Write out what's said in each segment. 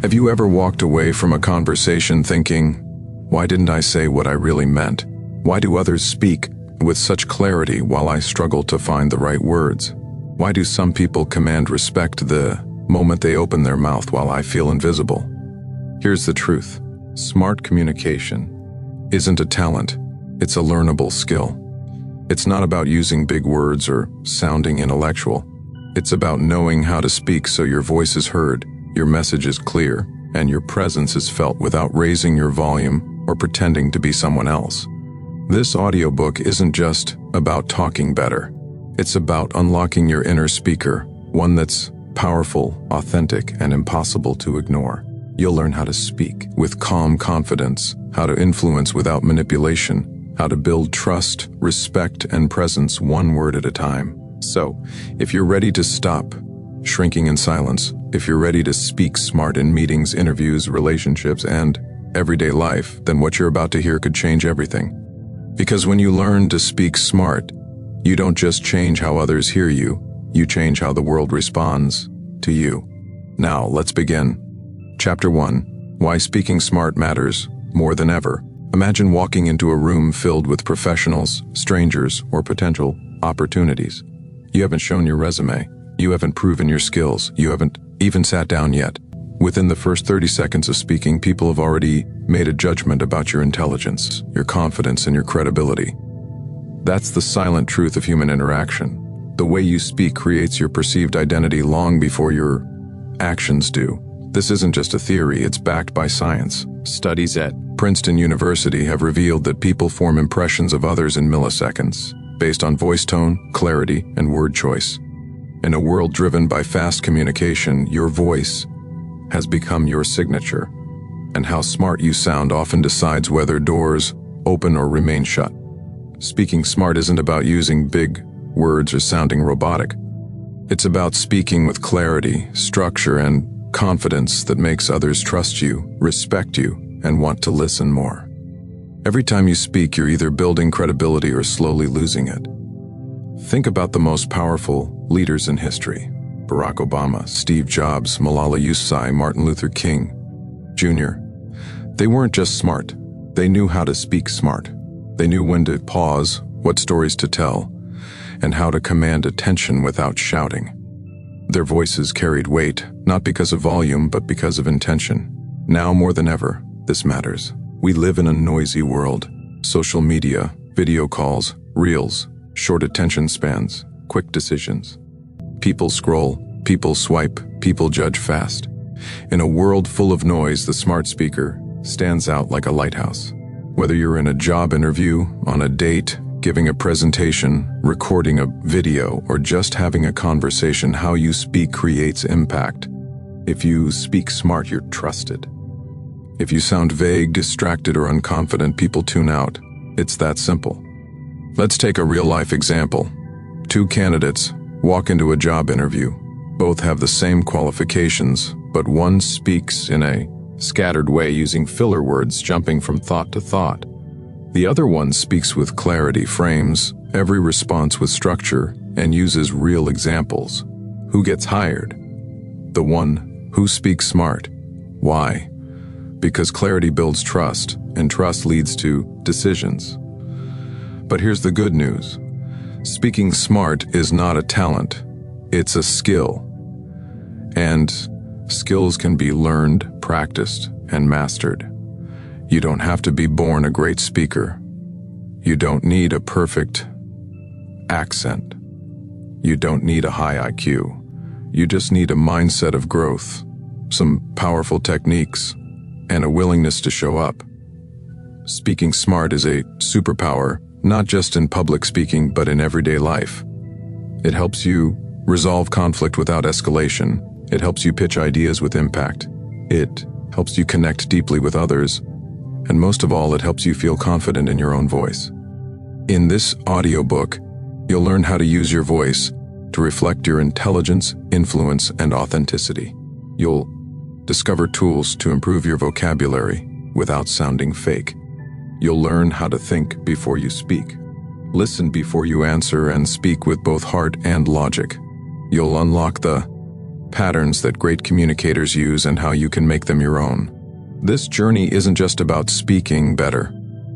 Have you ever walked away from a conversation thinking, why didn't I say what I really meant? Why do others speak with such clarity while I struggle to find the right words? Why do some people command respect the moment they open their mouth while I feel invisible? Here's the truth. Smart communication isn't a talent, it's a learnable skill. It's not about using big words or sounding intellectual. It's about knowing how to speak so your voice is heard, your message is clear, and your presence is felt without raising your volume or pretending to be someone else. This audiobook isn't just about talking better. It's about unlocking your inner speaker, one that's powerful, authentic, and impossible to ignore. You'll learn how to speak with calm confidence, how to influence without manipulation, how to build trust, respect, and presence one word at a time. So, if you're ready to stop shrinking in silence, if you're ready to speak smart in meetings, interviews, relationships, and everyday life, then what you're about to hear could change everything. Because when you learn to speak smart, you don't just change how others hear you, you change how the world responds to you. Now, let's begin. Chapter 1. Why Speaking Smart Matters More Than Ever. Imagine walking into a room filled with professionals, strangers, or potential opportunities. You haven't shown your resume. You haven't proven your skills. You haven't even sat down yet. Within the first 30 seconds of speaking, people have already made a judgment about your intelligence, your confidence, and your credibility. That's the silent truth of human interaction. The way you speak creates your perceived identity long before your actions do. This isn't just a theory, it's backed by science. Studies at Princeton University have revealed that people form impressions of others in milliseconds, based on voice tone, clarity, and word choice. In a world driven by fast communication, your voice has become your signature, and how smart you sound often decides whether doors open or remain shut. Speaking smart isn't about using big words or sounding robotic. It's about speaking with clarity, structure, and confidence that makes others trust you, respect you, and want to listen more. Every time you speak, you're either building credibility or slowly losing it. Think about the most powerful leaders in history. Barack Obama, Steve Jobs, Malala Yousafzai, Martin Luther King, Jr. They weren't just smart. They knew how to speak smart. They knew when to pause, what stories to tell, and how to command attention without shouting. Their voices carried weight, not because of volume, but because of intention. Now more than ever, this matters. We live in a noisy world. Social media, video calls, reels, short attention spans, quick decisions. People scroll, people swipe, people judge fast. In a world full of noise, the smart speaker stands out like a lighthouse. Whether you're in a job interview, on a date, giving a presentation, recording a video, or just having a conversation, how you speak creates impact. If you speak smart, you're trusted. If you sound vague, distracted, or unconfident, people tune out. It's that simple. Let's take a real-life example. Two candidates walk into a job interview. Both have the same qualifications, but one speaks in a scattered way using filler words, jumping from thought to thought. The other one speaks with clarity, frames every response with structure, and uses real examples. Who gets hired? The one who speaks smart. Why? Because clarity builds trust, and trust leads to decisions. But here's the good news. Speaking smart is not a talent, it's a skill. And skills can be learned, practiced, and mastered. You don't have to be born a great speaker. You don't need a perfect accent. You don't need a high IQ. You just need a mindset of growth, some powerful techniques, and a willingness to show up. Speaking smart is a superpower, not just in public speaking, but in everyday life. It helps you resolve conflict without escalation. It helps you pitch ideas with impact. It helps you connect deeply with others. And most of all, it helps you feel confident in your own voice. In this audiobook, you'll learn how to use your voice to reflect your intelligence, influence, and authenticity. You'll discover tools to improve your vocabulary without sounding fake. You'll learn how to think before you speak, listen before you answer, and speak with both heart and logic. You'll unlock the patterns that great communicators use and how you can make them your own. This journey isn't just about speaking better.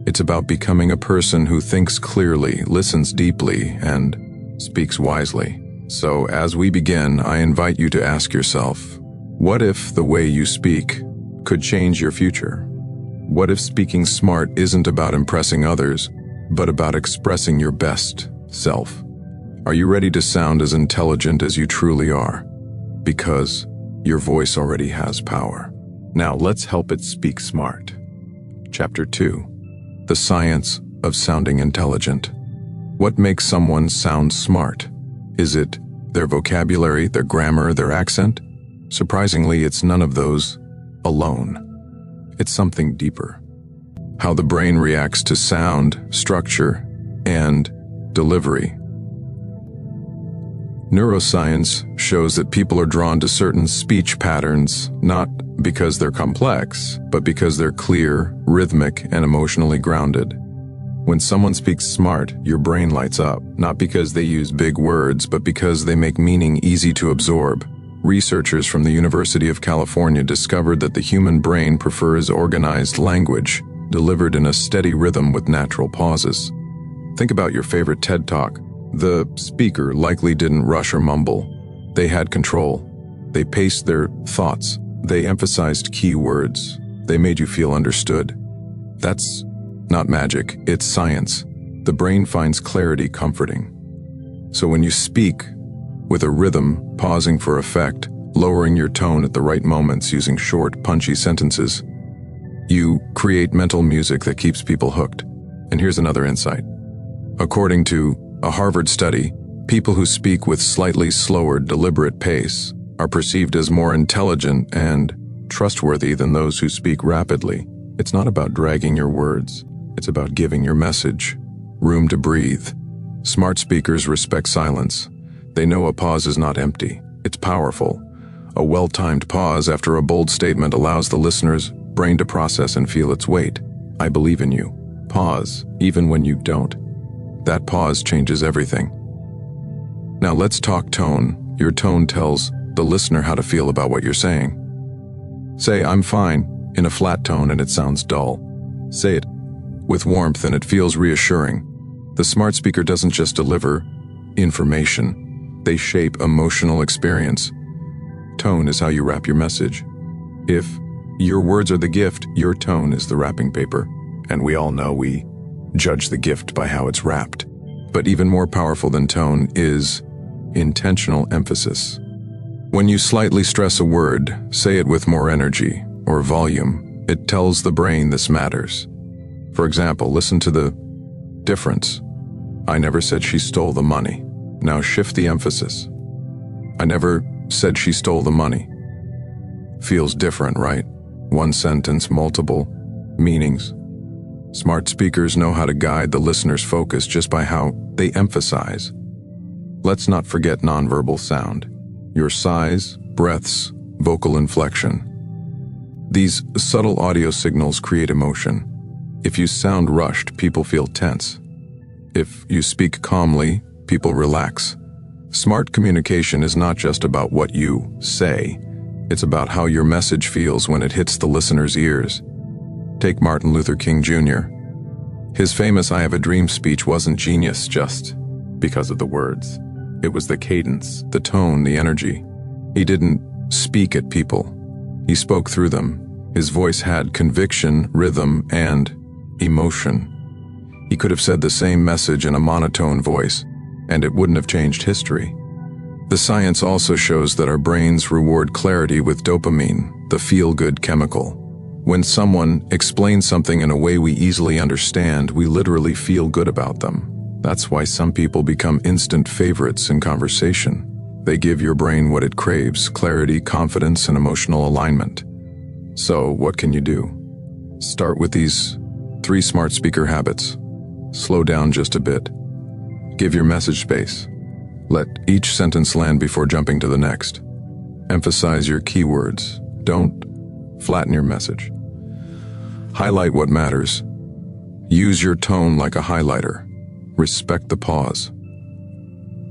It's about becoming a person who thinks clearly, listens deeply, and speaks wisely. So, as we begin, I invite you to ask yourself, what if the way you speak could change your future? What if speaking smart isn't about impressing others, but about expressing your best self? Are you ready to sound as intelligent as you truly are? Because your voice already has power. Now let's help it speak smart. Chapter 2. The Science of Sounding Intelligent. What makes someone sound smart? Is it their vocabulary, their grammar, their accent? Surprisingly, it's none of those alone. It's something deeper. How the brain reacts to sound, structure, and delivery. Neuroscience shows that people are drawn to certain speech patterns, not because they're complex, but because they're clear, rhythmic, and emotionally grounded. When someone speaks smart, your brain lights up, not because they use big words, but because they make meaning easy to absorb. Researchers from the University of California discovered that the human brain prefers organized language, delivered in a steady rhythm with natural pauses. Think about your favorite TED Talk. The speaker likely didn't rush or mumble. They had control. They paced their thoughts. They emphasized key words. They made you feel understood. That's not magic, it's science. The brain finds clarity comforting. So when you speak with a rhythm, pausing for effect, lowering your tone at the right moments using short, punchy sentences, you create mental music that keeps people hooked. And here's another insight. According to a Harvard study, people who speak with slightly slower, deliberate pace are perceived as more intelligent and trustworthy than those who speak rapidly. It's not about dragging your words. It's about giving your message room to breathe. Smart speakers respect silence. They know a pause is not empty. It's powerful. A well-timed pause after a bold statement allows the listener's brain to process and feel its weight. I believe in you. Pause, even when you don't. That pause changes everything. Now let's talk tone. Your tone tells the listener how to feel about what you're saying. Say, "I'm fine," in a flat tone and it sounds dull. Say it with warmth and it feels reassuring. The smart speaker doesn't just deliver information. They shape emotional experience. Tone is how you wrap your message. If your words are the gift, your tone is the wrapping paper. And we all know we judge the gift by how it's wrapped. But even more powerful than tone is intentional emphasis. When you slightly stress a word, say it with more energy or volume. It tells the brain this matters. For example, listen to the difference. I never said she stole the money. Now shift the emphasis. I never said she stole the money. Feels different, right? One sentence, multiple meanings. Smart speakers know how to guide the listener's focus just by how they emphasize. Let's not forget nonverbal sound. Your sighs, breaths, vocal inflection. These subtle audio signals create emotion. If you sound rushed, people feel tense. If you speak calmly, people relax. Smart communication is not just about what you say. It's about how your message feels when it hits the listener's ears. Take Martin Luther King Jr. His famous "I Have a Dream" speech wasn't genius just because of the words. It was the cadence, the tone, the energy. He didn't speak at people. He spoke through them. His voice had conviction, rhythm, and emotion. He could have said the same message in a monotone voice, and it wouldn't have changed history. The science also shows that our brains reward clarity with dopamine, the feel-good chemical. When someone explains something in a way we easily understand, we literally feel good about them. That's why some people become instant favorites in conversation. They give your brain what it craves: clarity, confidence, and emotional alignment. So, what can you do? Start with these 3 smart speaker habits. Slow down just a bit. Give your message space. Let each sentence land before jumping to the next. Emphasize your keywords. Don't flatten your message. Highlight what matters. Use your tone like a highlighter. Respect the pause.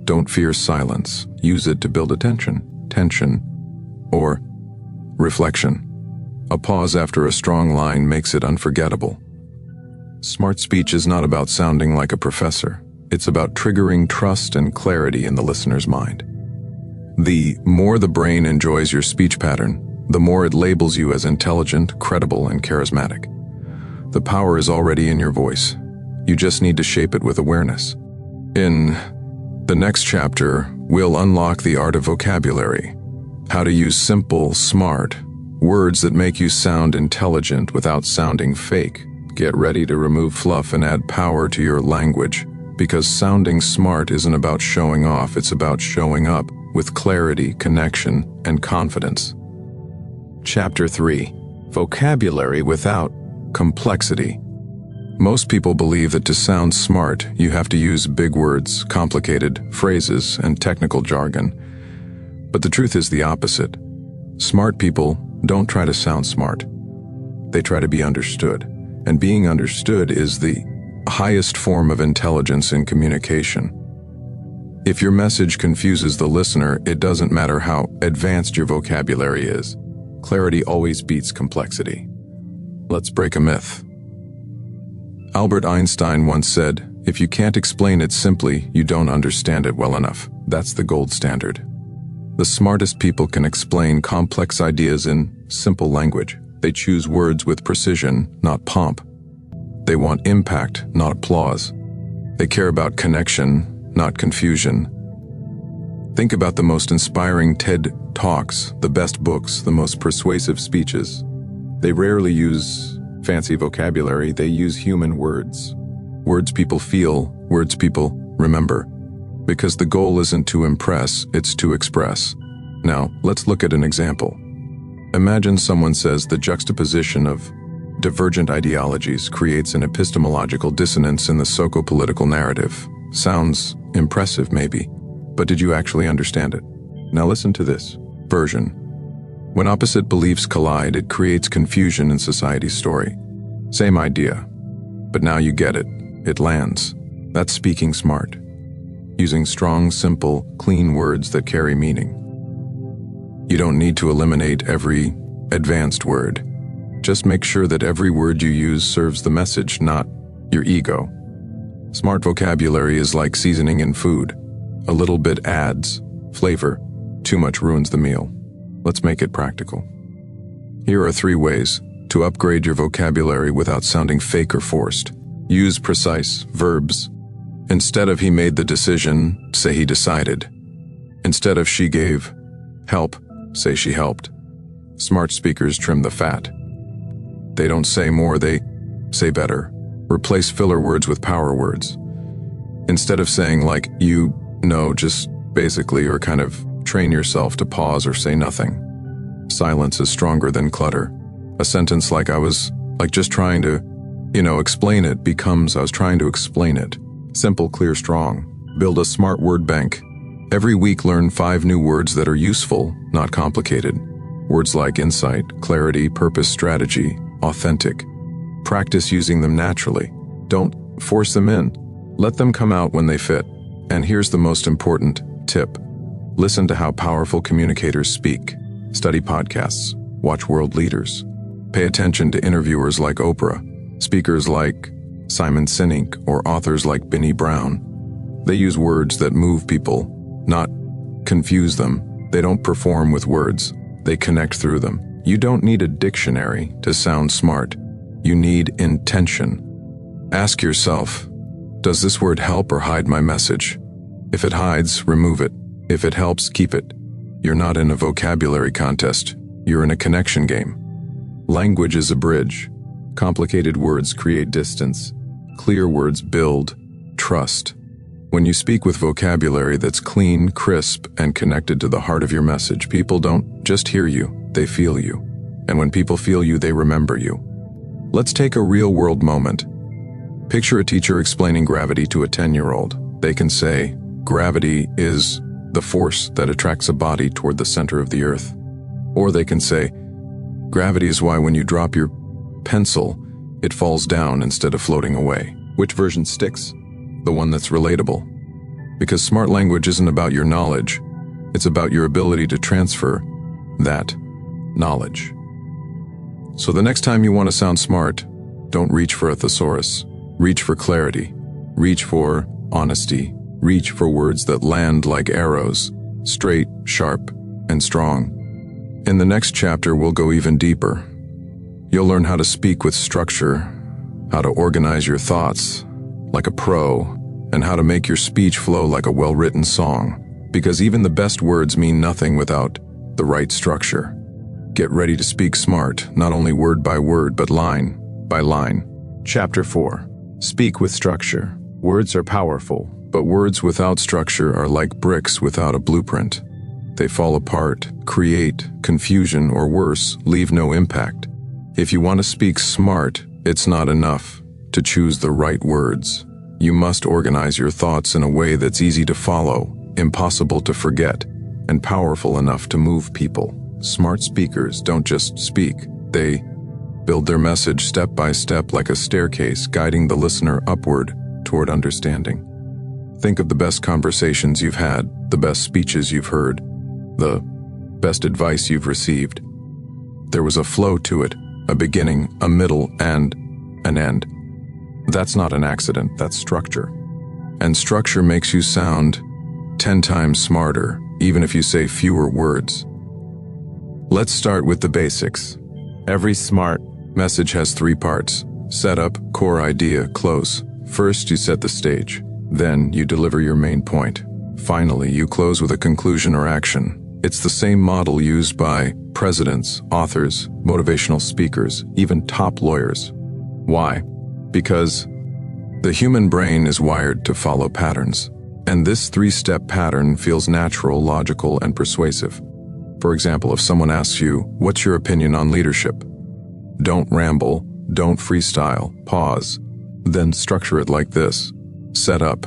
Don't fear silence. Use it to build attention. Tension Or reflection. A pause after a strong line makes it unforgettable. Smart speech is not about sounding like a professor. It's about triggering trust and clarity in the listener's mind. The more the brain enjoys your speech pattern, the more it labels you as intelligent, credible, and charismatic. The power is already in your voice. You just need to shape it with awareness. In the next chapter, we'll unlock the art of vocabulary. How to use simple, smart words that make you sound intelligent without sounding fake. Get ready to remove fluff and add power to your language, because sounding smart isn't about showing off, it's about showing up with clarity, connection, and confidence. Chapter 3. Vocabulary without complexity. Most people believe that to sound smart, you have to use big words, complicated phrases, and technical jargon. But the truth is the opposite. Smart people don't try to sound smart. They try to be understood. And being understood is the highest form of intelligence in communication. If your message confuses the listener, it doesn't matter how advanced your vocabulary is. Clarity always beats complexity. Let's break a myth. Albert Einstein once said, "If you can't explain it simply, you don't understand it well enough." That's the gold standard. The smartest people can explain complex ideas in simple language. They choose words with precision, not pomp. They want impact, not applause. They care about connection, not confusion. Think about the most inspiring TED Talks, the best books, the most persuasive speeches. They rarely use fancy vocabulary, they use human words. Words people feel, words people remember. Because the goal isn't to impress, it's to express. Now, let's look at an example. Imagine someone says the juxtaposition of divergent ideologies creates an epistemological dissonance in the socio-political narrative. Sounds impressive, maybe, but did you actually understand it? Now listen to this version. When opposite beliefs collide, it creates confusion in society's story. Same idea, but now you get it. It lands. That's speaking smart. Using strong, simple, clean words that carry meaning. You don't need to eliminate every advanced word. Just make sure that every word you use serves the message, not your ego. Smart vocabulary is like seasoning in food. A little bit adds flavor. Too much ruins the meal. Let's make it practical. Here are 3 ways to upgrade your vocabulary without sounding fake or forced. Use precise verbs. Instead of "he made the decision," say "he decided." Instead of "she gave help," say "she helped." Smart speakers trim the fat. They don't say more, they say better. Replace filler words with power words. Instead of saying like "you know," just basically, or kind of train yourself to pause or say nothing. Silence is stronger than clutter. A sentence like "I was just trying to, explain it" becomes "I was trying to explain it." Simple, clear, strong. Build a smart word bank. Every week learn 5 new words that are useful, not complicated. Words like insight, clarity, purpose, strategy, authentic. Practice using them naturally. Don't force them in. Let them come out when they fit. And here's the most important tip. Listen to how powerful communicators speak. Study podcasts. Watch world leaders. Pay attention to interviewers like Oprah, speakers like Simon Sinek, or authors like Binny Brown. They use words that move people, not confuse them. They don't perform with words. They connect through them. You don't need a dictionary to sound smart. You need intention. Ask yourself, does this word help or hide my message? If it hides, remove it. If it helps, keep it. You're not in a vocabulary contest. You're in a connection game. Language is a bridge. Complicated words create distance. Clear words build trust. When you speak with vocabulary that's clean, crisp, and connected to the heart of your message, people don't just hear you, they feel you. And when people feel you, they remember you. Let's take a real-world moment. Picture a teacher explaining gravity to a 10-year-old. They can say, "Gravity is the force that attracts a body toward the center of the earth." Or they can say, "Gravity is why when you drop your pencil, it falls down instead of floating away." Which version sticks? The one that's relatable. Because smart language isn't about your knowledge, it's about your ability to transfer that knowledge. So the next time you want to sound smart, don't reach for a thesaurus. Reach for clarity. Reach for honesty. Reach for words that land like arrows, straight, sharp, and strong. In the next chapter, we'll go even deeper. You'll learn how to speak with structure, how to organize your thoughts like a pro, and how to make your speech flow like a well-written song. Because even the best words mean nothing without the right structure. Get ready to speak smart, not only word by word, but line by line. Chapter 4. Speak with structure. Words are powerful, but words without structure are like bricks without a blueprint. They fall apart, create confusion, or worse, leave no impact. If you want to speak smart, it's not enough to choose the right words. You must organize your thoughts in a way that's easy to follow, impossible to forget, and powerful enough to move people. Smart speakers don't just speak, they build their message step by step like a staircase, guiding the listener upward toward understanding. Think of the best conversations you've had, the best speeches you've heard, the best advice you've received. There was a flow to it, a beginning, a middle, and an end. That's not an accident, that's structure. And structure makes you sound 10 times smarter, even if you say fewer words. Let's start with the basics. Every smart message has 3 parts: setup, core idea, close. First, you set the stage. Then, you deliver your main point. Finally, you close with a conclusion or action. It's the same model used by presidents, authors, motivational speakers, even top lawyers. Why? Because the human brain is wired to follow patterns. And this 3-step pattern feels natural, logical, and persuasive. For example, if someone asks you, "What's your opinion on leadership?" Don't ramble, don't freestyle, pause, then structure it like this. Set up.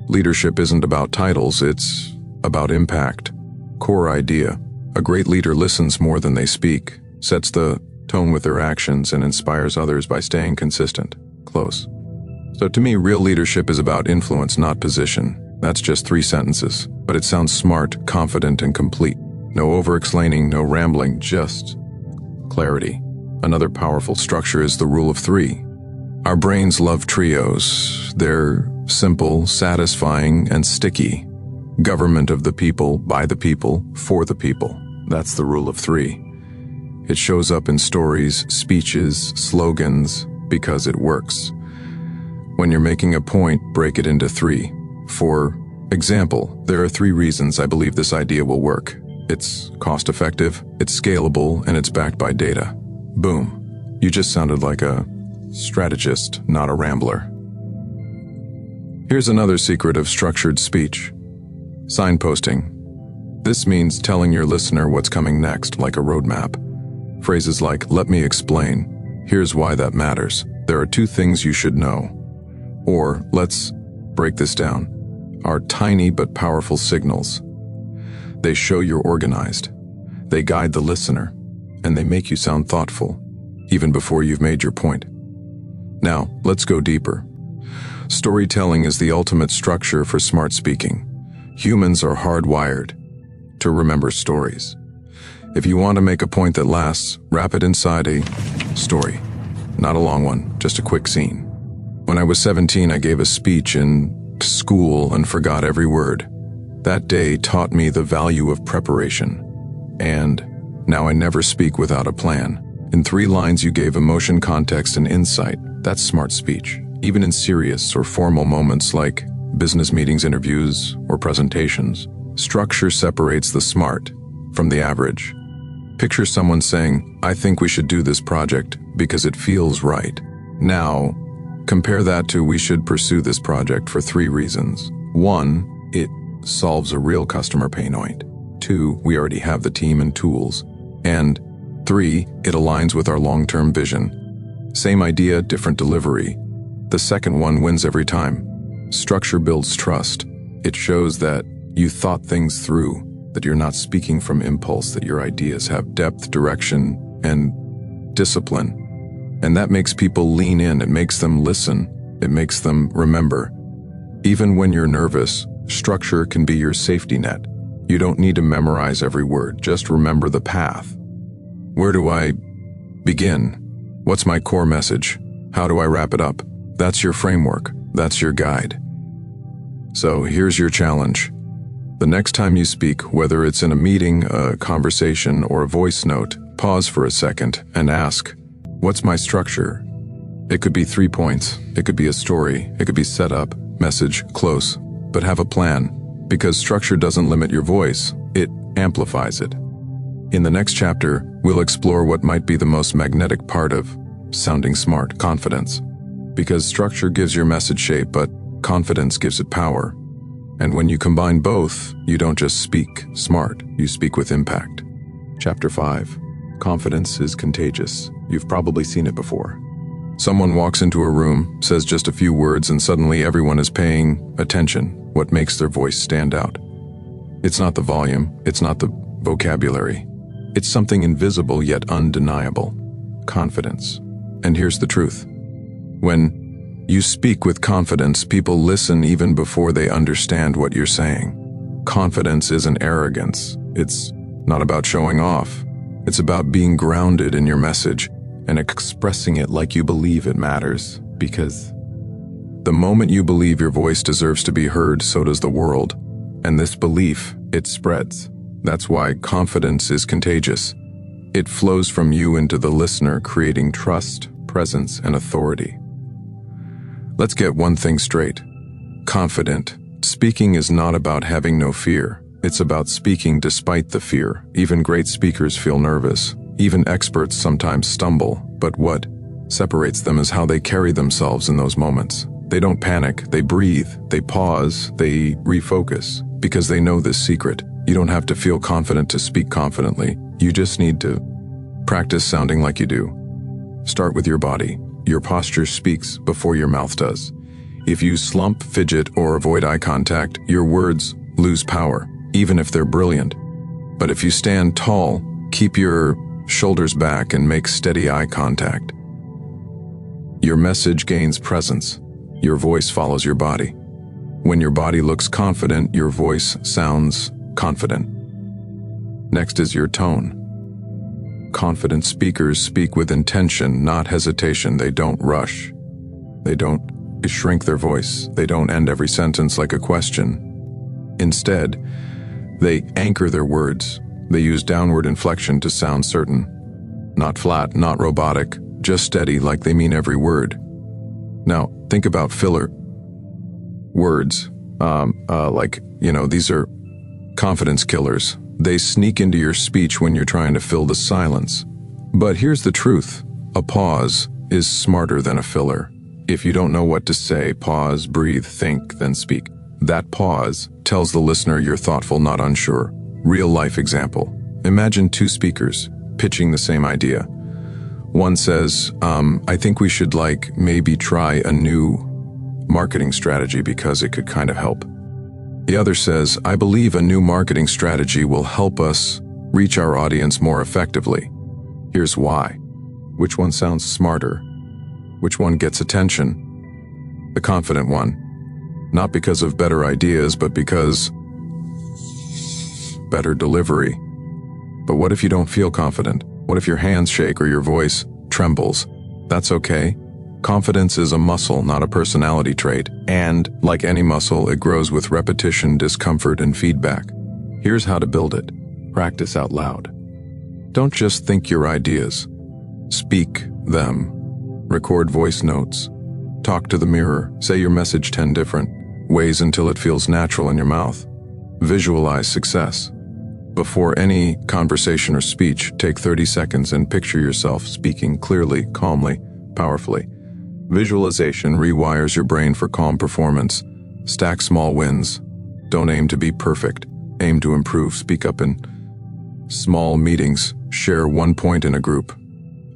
Leadership isn't about titles, it's about impact. Core idea. A great leader listens more than they speak, sets the tone with their actions, and inspires others by staying consistent. Close. So to me, real leadership is about influence, not position. That's just 3 sentences, but it sounds smart, confident, and complete. No over-explaining, no rambling, just clarity. Another powerful structure is the rule of 3. Our brains love trios. They're simple, satisfying, and sticky. Government of the people, by the people, for the people. That's the rule of 3. It shows up in stories, speeches, slogans, because it works. When you're making a point, break it into 3. For example, there are 3 reasons I believe this idea will work. It's cost-effective, it's scalable, and it's backed by data. Boom. You just sounded like a strategist, not a rambler. Here's another secret of structured speech. Signposting. This means telling your listener what's coming next, like a roadmap. Phrases like, "Let me explain. Here's why that matters. There are 2 things you should know." Or, "Let's break this down," are tiny but powerful signals. They show you're organized. They guide the listener, and they make you sound thoughtful, even before you've made your point. Now, let's go deeper. Storytelling is the ultimate structure for smart speaking. Humans are hardwired to remember stories. If you want to make a point that lasts, wrap it inside a story. Not a long one, just a quick scene. When I was 17, I gave a speech in school and forgot every word. That day taught me the value of preparation. And now I never speak without a plan. In 3 lines, you gave emotion, context, and insight. That's smart speech. Even in serious or formal moments like business meetings, interviews, or presentations, structure separates the smart from the average. Picture someone saying, "I think we should do this project because it feels right." Now, compare that to "We should pursue this project for 3 reasons. 1, it solves a real customer pain point. 2, we already have the team and tools. And 3, it aligns with our long-term vision. Same idea, different delivery. The second one wins every time. Structure builds trust. It shows that you thought things through, that you're not speaking from impulse, that your ideas have depth, direction, and discipline. And that makes people lean in, it makes them listen, it makes them remember. Even when you're nervous, structure can be your safety net. You don't need to memorize every word, just remember the path. Where do I begin? What's my core message? How do I wrap it up? That's your framework. That's your guide. So here's your challenge. The next time you speak, whether it's in a meeting, a conversation, or a voice note, pause for a second and ask, what's my structure? It could be 3 points. It could be a story. It could be setup, message, close. But have a plan, because structure doesn't limit your voice. It amplifies it. In the next chapter, we'll explore what might be the most magnetic part of sounding smart, confidence. Because structure gives your message shape, but confidence gives it power. And when you combine both, you don't just speak smart, you speak with impact. Chapter 5. Confidence is contagious. You've probably seen it before. Someone walks into a room, says just a few words, and suddenly everyone is paying attention. What makes their voice stand out? It's not the volume, it's not the vocabulary. It's something invisible yet undeniable. Confidence. And here's the truth. When you speak with confidence, people listen even before they understand what you're saying. Confidence isn't arrogance. It's not about showing off. It's about being grounded in your message and expressing it like you believe it matters. Because the moment you believe your voice deserves to be heard, so does the world. And this belief, it spreads. That's why confidence is contagious. It flows from you into the listener, creating trust, presence, and authority. Let's get one thing straight. Confident. Speaking is not about having no fear. It's about speaking despite the fear. Even great speakers feel nervous. Even experts sometimes stumble. But what separates them is how they carry themselves in those moments. They don't panic. They breathe. They pause. They refocus. Because they know this secret. You don't have to feel confident to speak confidently. You just need to practice sounding like you do. Start with your body. Your posture speaks before your mouth does. If you slump, fidget, or avoid eye contact, your words lose power, even if they're brilliant. But if you stand tall, keep your shoulders back, and make steady eye contact, your message gains presence. Your voice follows your body. When your body looks confident, your voice sounds confident. Next is your tone. Confident speakers speak with intention, not hesitation. They don't rush. They don't shrink their voice. They don't end every sentence like a question. Instead, they anchor their words. They use downward inflection to sound certain. Not flat, not robotic, just steady, like they mean every word. Now, think about filler words. These are confidence killers. They sneak into your speech when you're trying to fill the silence. But here's the truth. A pause is smarter than a filler. If you don't know what to say, pause, breathe, think, then speak. That pause tells the listener you're thoughtful, not unsure. Real life example. Imagine two speakers pitching the same idea. One says, I think we should maybe try a new marketing strategy because it could kind of help. The other says, I believe a new marketing strategy will help us reach our audience more effectively. Here's why. Which one sounds smarter? Which one gets attention? The confident one. Not because of better ideas, but because better delivery. But what if you don't feel confident? What if your hands shake or your voice trembles? That's okay. Confidence is a muscle, not a personality trait. And, like any muscle, it grows with repetition, discomfort, and feedback. Here's how to build it. Practice out loud. Don't just think your ideas. Speak them. Record voice notes. Talk to the mirror. Say your message 10 different ways until it feels natural in your mouth. Visualize success. Before any conversation or speech, take 30 seconds and picture yourself speaking clearly, calmly, powerfully. Visualization rewires your brain for calm performance. Stack small wins. Don't aim to be perfect. Aim to improve. Speak up in small meetings. Share one point in a group.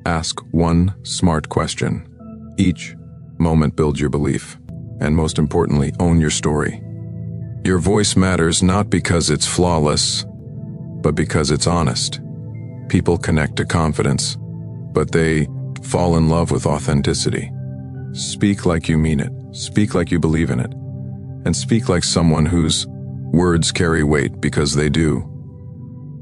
Ask one smart question. Each moment builds your belief. And most importantly, own your story. Your voice matters not because it's flawless, but because it's honest. People connect to confidence, but they fall in love with authenticity. Speak like you mean it. Speak like you believe in it. And speak like someone who's Words carry weight because they do.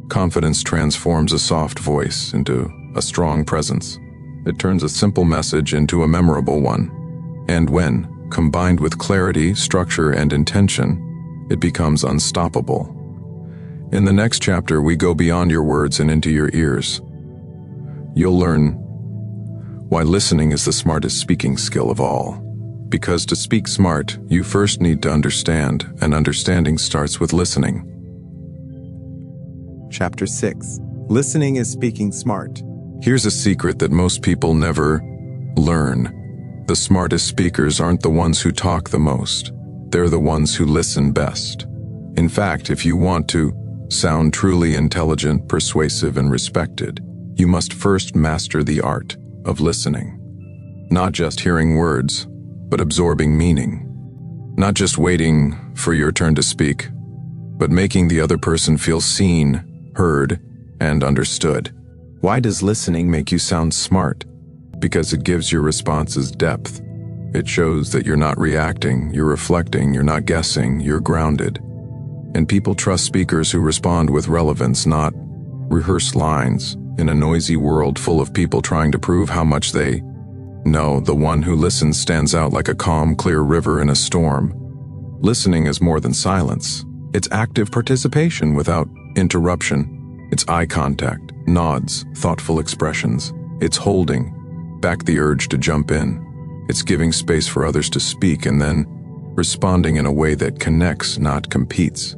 Confidence transforms a soft voice into a strong presence. It turns a simple message into a memorable one. And when combined with clarity, structure, and intention, it becomes unstoppable. In the next chapter, we go beyond your words and into your ears. You'll learn why listening is the smartest speaking skill of all. Because to speak smart, you first need to understand, and understanding starts with listening. Chapter 6. Listening is speaking smart. Here's a secret that most people never learn. The smartest speakers aren't the ones who talk the most. They're the ones who listen best. In fact, if you want to sound truly intelligent, persuasive, and respected, you must first master the art of listening. Not just hearing words, but absorbing meaning. Not just waiting for your turn to speak, but making the other person feel seen, heard, and understood. Why does listening make you sound smart? Because it gives your responses depth. It shows that you're not reacting, you're reflecting, you're not guessing, you're grounded. And people trust speakers who respond with relevance, not rehearsed lines. In a noisy world full of people trying to prove how much they know, the one who listens stands out like a calm, clear river in a storm. Listening is more than silence. It's active participation without interruption. It's eye contact, nods, thoughtful expressions. It's holding back the urge to jump in. It's giving space for others to speak and then responding in a way that connects, not competes.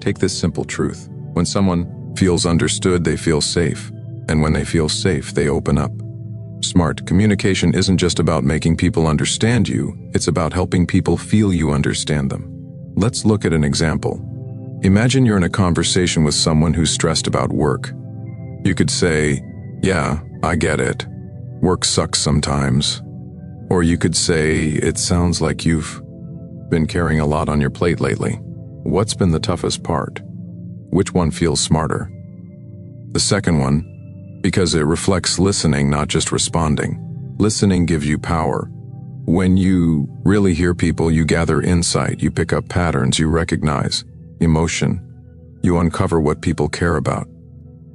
Take this simple truth. When someone feels understood, they feel safe. And when they feel safe, they open up. Smart communication isn't just about making people understand you, it's about helping people feel you understand them. Let's look at an example. Imagine you're in a conversation with someone who's stressed about work. You could say, "Yeah, I get it. Work sucks sometimes." Or you could say, "It sounds like you've been carrying a lot on your plate lately. What's been the toughest part?" Which one feels smarter? The second one, because it reflects listening, not just responding. Listening gives you power. When you really hear people, you gather insight, you pick up patterns, you recognize emotion, you uncover what people care about.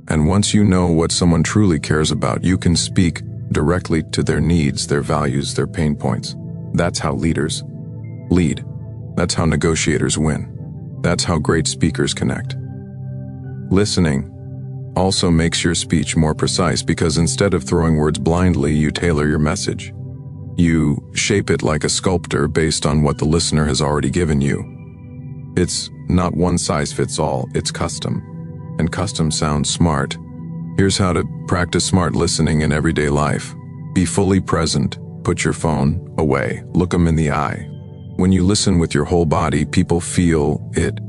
And once you know what someone truly cares about, you can speak directly to their needs, their values, their pain points. That's how leaders lead. That's how negotiators win. That's how great speakers connect. Listening also makes your speech more precise because instead of throwing words blindly, you tailor your message. You shape it like a sculptor based on what the listener has already given you. It's not one size fits all, it's custom. And custom sounds smart. Here's how to practice smart listening in everyday life. Be fully present. Put your phone away. Look them in the eye. When you listen with your whole body, people feel it.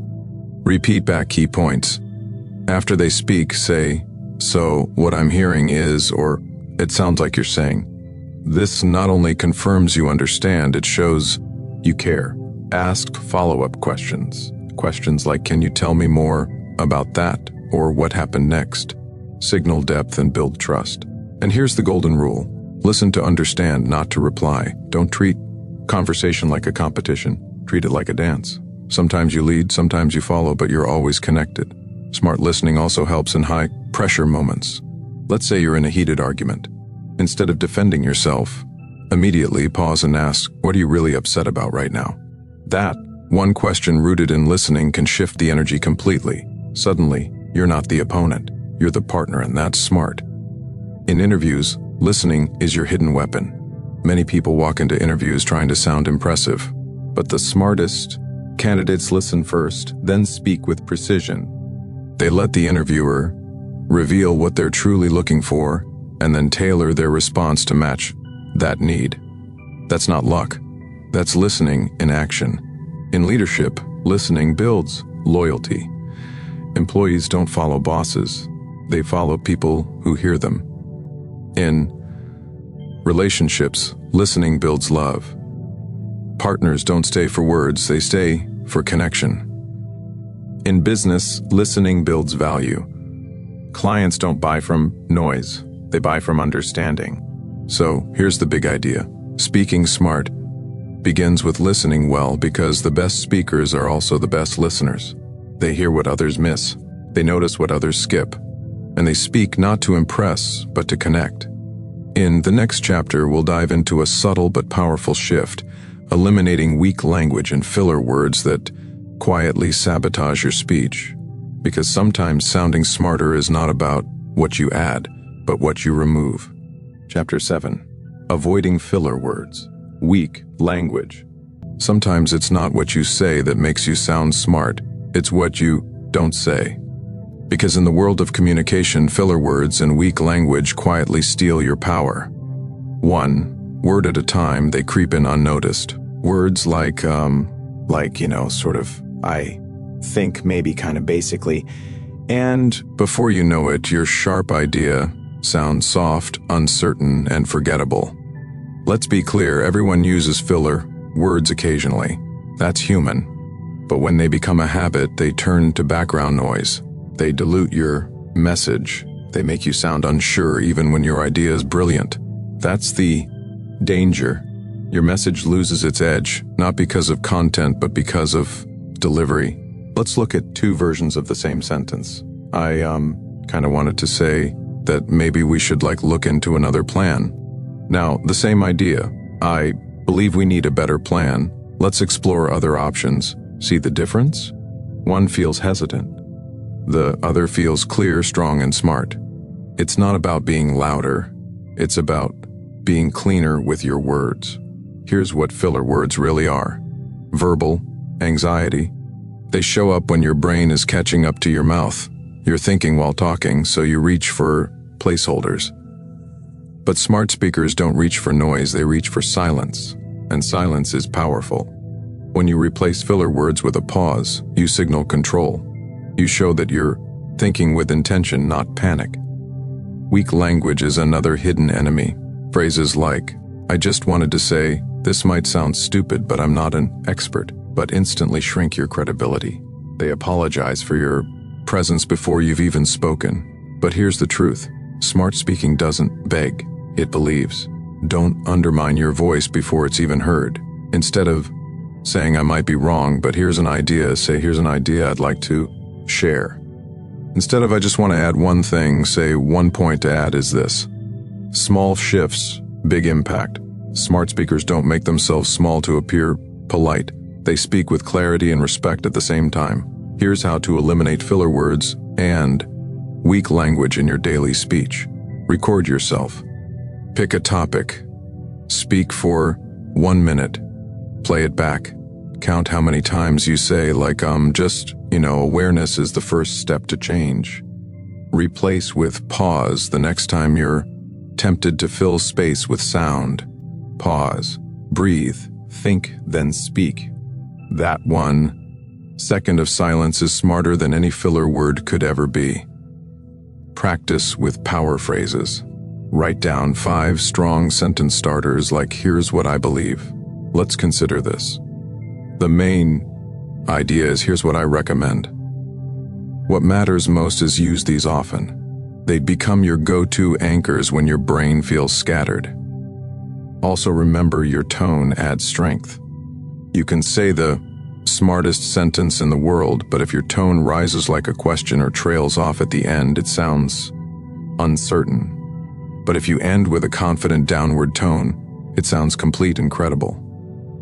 Repeat back key points. After they speak, say, "So, what I'm hearing is," or "It sounds like you're saying." This not only confirms you understand, it shows you care. Ask follow-up questions. Questions like, "Can you tell me more about that?" or "What happened next?" Signal depth and build trust. And here's the golden rule. Listen to understand, not to reply. Don't treat conversation like a competition. Treat it like a dance. Sometimes you lead, sometimes you follow, but you're always connected. Smart listening also helps in high-pressure moments. Let's say you're in a heated argument. Instead of defending yourself, immediately pause and ask, "What are you really upset about right now?" That one question rooted in listening can shift the energy completely. Suddenly, you're not the opponent, you're the partner, and that's smart. In interviews, listening is your hidden weapon. Many people walk into interviews trying to sound impressive, but the smartest candidates listen first, then speak with precision. They let the interviewer reveal what they're truly looking for, and then tailor their response to match that need. That's not luck. That's listening in action. In leadership, listening builds loyalty. Employees don't follow bosses. They follow people who hear them. In relationships, listening builds love. Partners don't stay for words, they stay for connection. In business, listening builds value. Clients don't buy from noise, they buy from understanding. So, here's the big idea. Speaking smart begins with listening well because the best speakers are also the best listeners. They hear what others miss, they notice what others skip, and they speak not to impress, but to connect. In the next chapter, we'll dive into a subtle but powerful shift, eliminating weak language and filler words that quietly sabotage your speech. Because sometimes sounding smarter is not about what you add, but what you remove. Chapter 7. Avoiding filler words. Weak language. Sometimes it's not what you say that makes you sound smart, it's what you don't say. Because in the world of communication, filler words and weak language quietly steal your power. One word at a time, they creep in unnoticed. Words like, sort of, I think, maybe, kind of basically. And before you know it, your sharp idea sounds soft, uncertain, and forgettable. Let's be clear, everyone uses filler words occasionally. That's human. But when they become a habit, they turn to background noise. They dilute your message. They make you sound unsure even when your idea is brilliant. That's the danger. Your message loses its edge, not because of content, but because of delivery. Let's look at two versions of the same sentence. I kind of wanted to say that maybe we should look into another plan. Now, the same idea. I believe we need a better plan. Let's explore other options. See the difference? One feels hesitant. The other feels clear, strong, and smart. It's not about being louder. It's about being cleaner with your words. Here's what filler words really are. Verbal anxiety. They show up when your brain is catching up to your mouth. You're thinking while talking, so you reach for placeholders. But smart speakers don't reach for noise, they reach for silence. And silence is powerful. When you replace filler words with a pause, you signal control. You show that you're thinking with intention, not panic. Weak language is another hidden enemy. Phrases like, I just wanted to say, this might sound stupid, but I'm not an expert, but instantly shrink your credibility. They apologize for your presence before you've even spoken. But here's the truth. Smart speaking doesn't beg, it believes. Don't undermine your voice before it's even heard. Instead of saying I might be wrong, but here's an idea, say here's an idea I'd like to share. Instead of I just want to add one thing, say one point to add is this. Small shifts, big impact. Smart speakers don't make themselves small to appear polite. They speak with clarity and respect at the same time. Here's how to eliminate filler words and weak language in your daily speech. Record yourself. Pick a topic. Speak for 1 minute. Play it back. Count how many times you say awareness is the first step to change. Replace with pause the next time you're tempted to fill space with sound. Pause. Breathe. Think, then speak. That 1 second of silence is smarter than any filler word could ever be. Practice with power phrases. Write down 5 strong sentence starters like here's what I believe. Let's consider this. The main idea is here's what I recommend. What matters most is use these often. They become your go-to anchors when your brain feels scattered. Also remember your tone adds strength. You can say the smartest sentence in the world, but if your tone rises like a question or trails off at the end, it sounds uncertain. But if you end with a confident downward tone, it sounds complete and credible.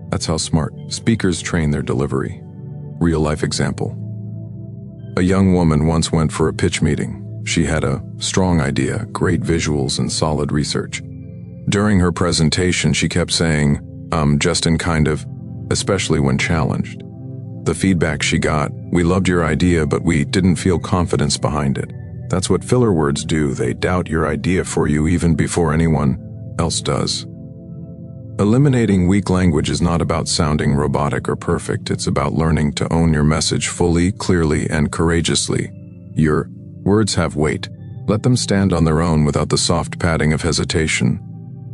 That's how smart speakers train their delivery. Real-life example. A young woman once went for a pitch meeting. She had a strong idea, great visuals, and solid research. During her presentation, she kept saying, just in kind of, especially when challenged. The feedback she got, we loved your idea, but we didn't feel confidence behind it. That's what filler words do. They doubt your idea for you even before anyone else does. Eliminating weak language is not about sounding robotic or perfect. It's about learning to own your message fully, clearly, and courageously. Your words have weight. Let them stand on their own without the soft padding of hesitation.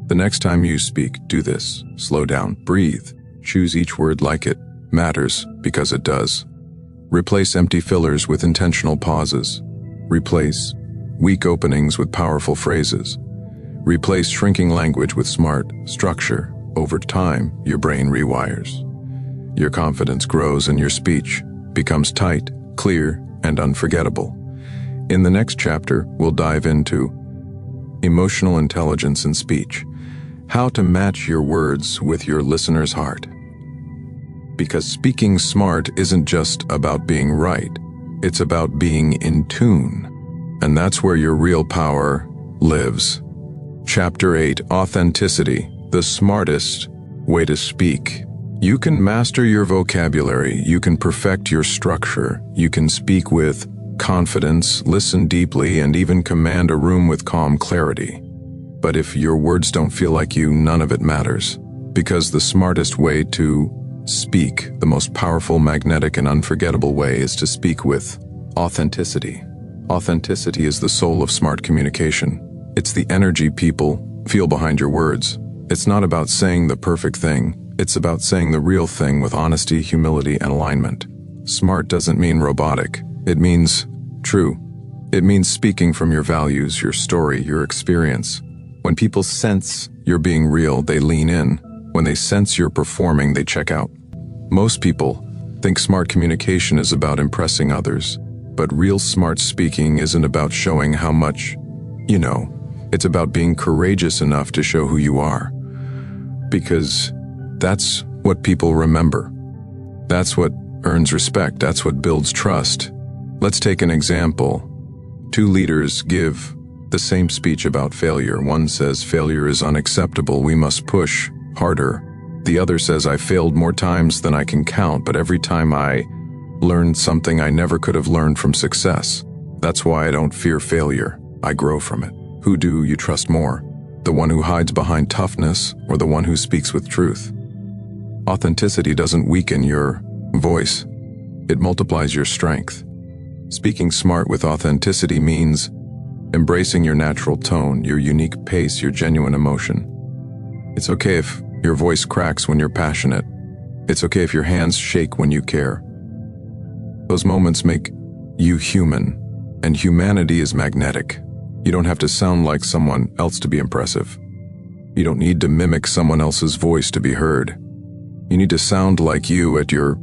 The next time you speak, do this. Slow down, breathe. Choose each word like it matters because it does. Replace empty fillers with intentional pauses. Replace weak openings with powerful phrases. Replace shrinking language with smart structure. Over time, your brain rewires. Your confidence grows and your speech becomes tight, clear, and unforgettable. In the next chapter, we'll dive into emotional intelligence in speech, how to match your words with your listener's heart. Because speaking smart isn't just about being right, it's about being in tune. And that's where your real power lives. Chapter 8, Authenticity, the smartest way to speak. You can master your vocabulary, you can perfect your structure, you can speak with confidence, listen deeply, and even command a room with calm clarity. But if your words don't feel like you, none of it matters. Because the smartest way to speak, the most powerful, magnetic, and unforgettable way, is to speak with authenticity. Authenticity is the soul of smart communication. It's the energy people feel behind your words. It's not about saying the perfect thing. It's about saying the real thing with honesty, humility, and alignment. Smart doesn't mean robotic. It means true. It means speaking from your values, your story, your experience. When people sense you're being real, they lean in. When they sense you're performing, they check out. Most people think smart communication is about impressing others, but real smart speaking isn't about showing how much you know. It's about being courageous enough to show who you are. Because that's what people remember. That's what earns respect. That's what builds trust. Let's take an example. Two leaders give the same speech about failure. One says, "Failure is unacceptable. We must push harder." The other says, "I failed more times than I can count, but every time I learned something I never could have learned from success. That's why I don't fear failure. I grow from it." Who do you trust more? The one who hides behind toughness or the one who speaks with truth? Authenticity doesn't weaken your voice. It multiplies your strength. Speaking smart with authenticity means embracing your natural tone, your unique pace, your genuine emotion. It's okay if your voice cracks when you're passionate. It's okay if your hands shake when you care. Those moments make you human, and humanity is magnetic. You don't have to sound like someone else to be impressive. You don't need to mimic someone else's voice to be heard. You need to sound like you at your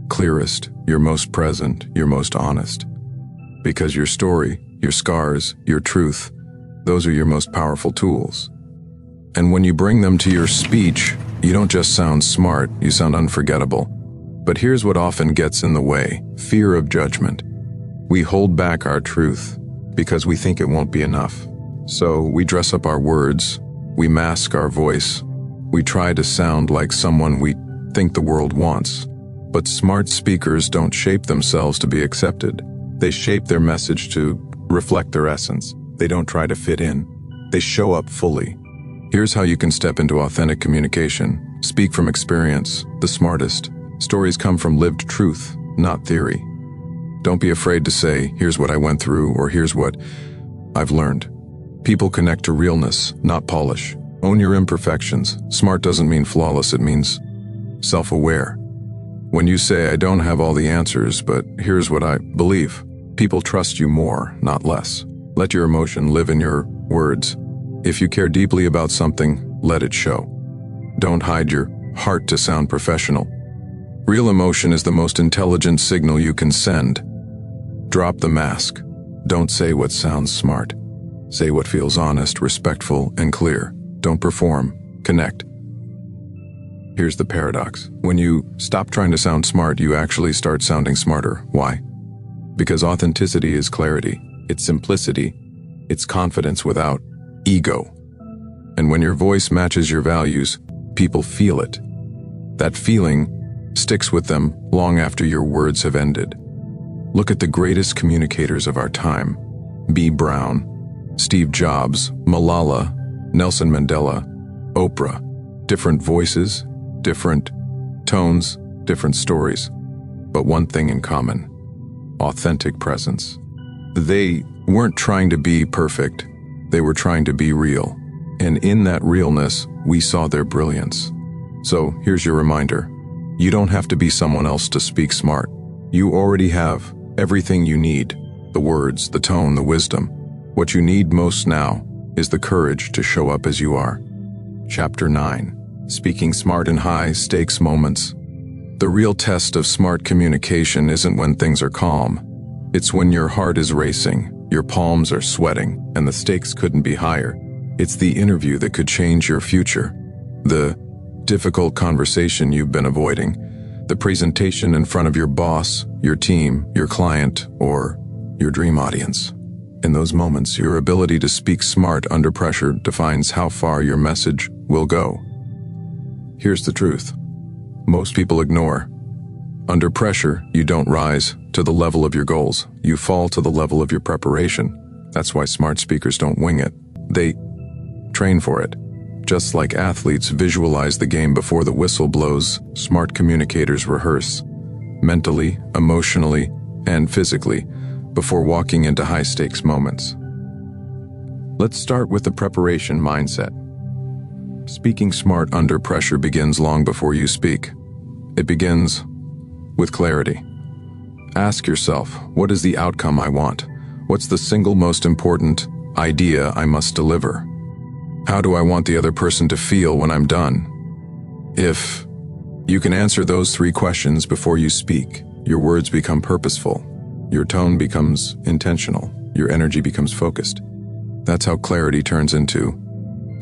clearest, your most present, your most honest. Because your story, your scars, your truth, those are your most powerful tools. And when you bring them to your speech, you don't just sound smart, you sound unforgettable. But here's what often gets in the way: fear of judgment. We hold back our truth because we think it won't be enough. So we dress up our words, we mask our voice, we try to sound like someone we think the world wants. But smart speakers don't shape themselves to be accepted. They shape their message to reflect their essence. They don't try to fit in. They show up fully. Here's how you can step into authentic communication. Speak from experience, the smartest. Stories come from lived truth, not theory. Don't be afraid to say, "Here's what I went through," or "Here's what I've learned." People connect to realness, not polish. Own your imperfections. Smart doesn't mean flawless, it means self-aware. When you say, "I don't have all the answers, but here's what I believe," people trust you more, not less. Let your emotion live in your words. If you care deeply about something, let it show. Don't hide your heart to sound professional. Real emotion is the most intelligent signal you can send. Drop the mask. Don't say what sounds smart. Say what feels honest, respectful, and clear. Don't perform. Connect. Here's the paradox. When you stop trying to sound smart, you actually start sounding smarter. Why? Because authenticity is clarity. It's simplicity. It's confidence without ego. And when your voice matches your values, people feel it. That feeling sticks with them long after your words have ended. Look at the greatest communicators of our time. B. Brown, Steve Jobs, Malala, Nelson Mandela, Oprah. Different voices, different tones, different stories, but one thing in common: authentic presence. They weren't trying to be perfect, they were trying to be real. And in that realness, we saw their brilliance. So here's your reminder. You don't have to be someone else to speak smart. You already have everything you need: the words, the tone, the wisdom. What you need most now is the courage to show up as you are. Chapter 9. speaking smart in high-stakes moments. The real test of smart communication isn't when things are calm. It's when your heart is racing, your palms are sweating, and the stakes couldn't be higher. It's the interview that could change your future. The difficult conversation you've been avoiding. The presentation in front of your boss, your team, your client, or your dream audience. In those moments, your ability to speak smart under pressure defines how far your message will go. Here's the truth. Most people ignore. Under pressure, you don't rise to the level of your goals. You fall to the level of your preparation. That's why smart speakers don't wing it. They train for it. Just like athletes visualize the game before the whistle blows, smart communicators rehearse, mentally, emotionally, and physically, before walking into high-stakes moments. Let's start with the preparation mindset. Speaking smart under pressure begins long before you speak. It begins with clarity. Ask yourself, what is the outcome I want? What's the single most important idea I must deliver? How do I want the other person to feel when I'm done? If you can answer those 3 questions before you speak, your words become purposeful, your tone becomes intentional, your energy becomes focused. That's how clarity turns into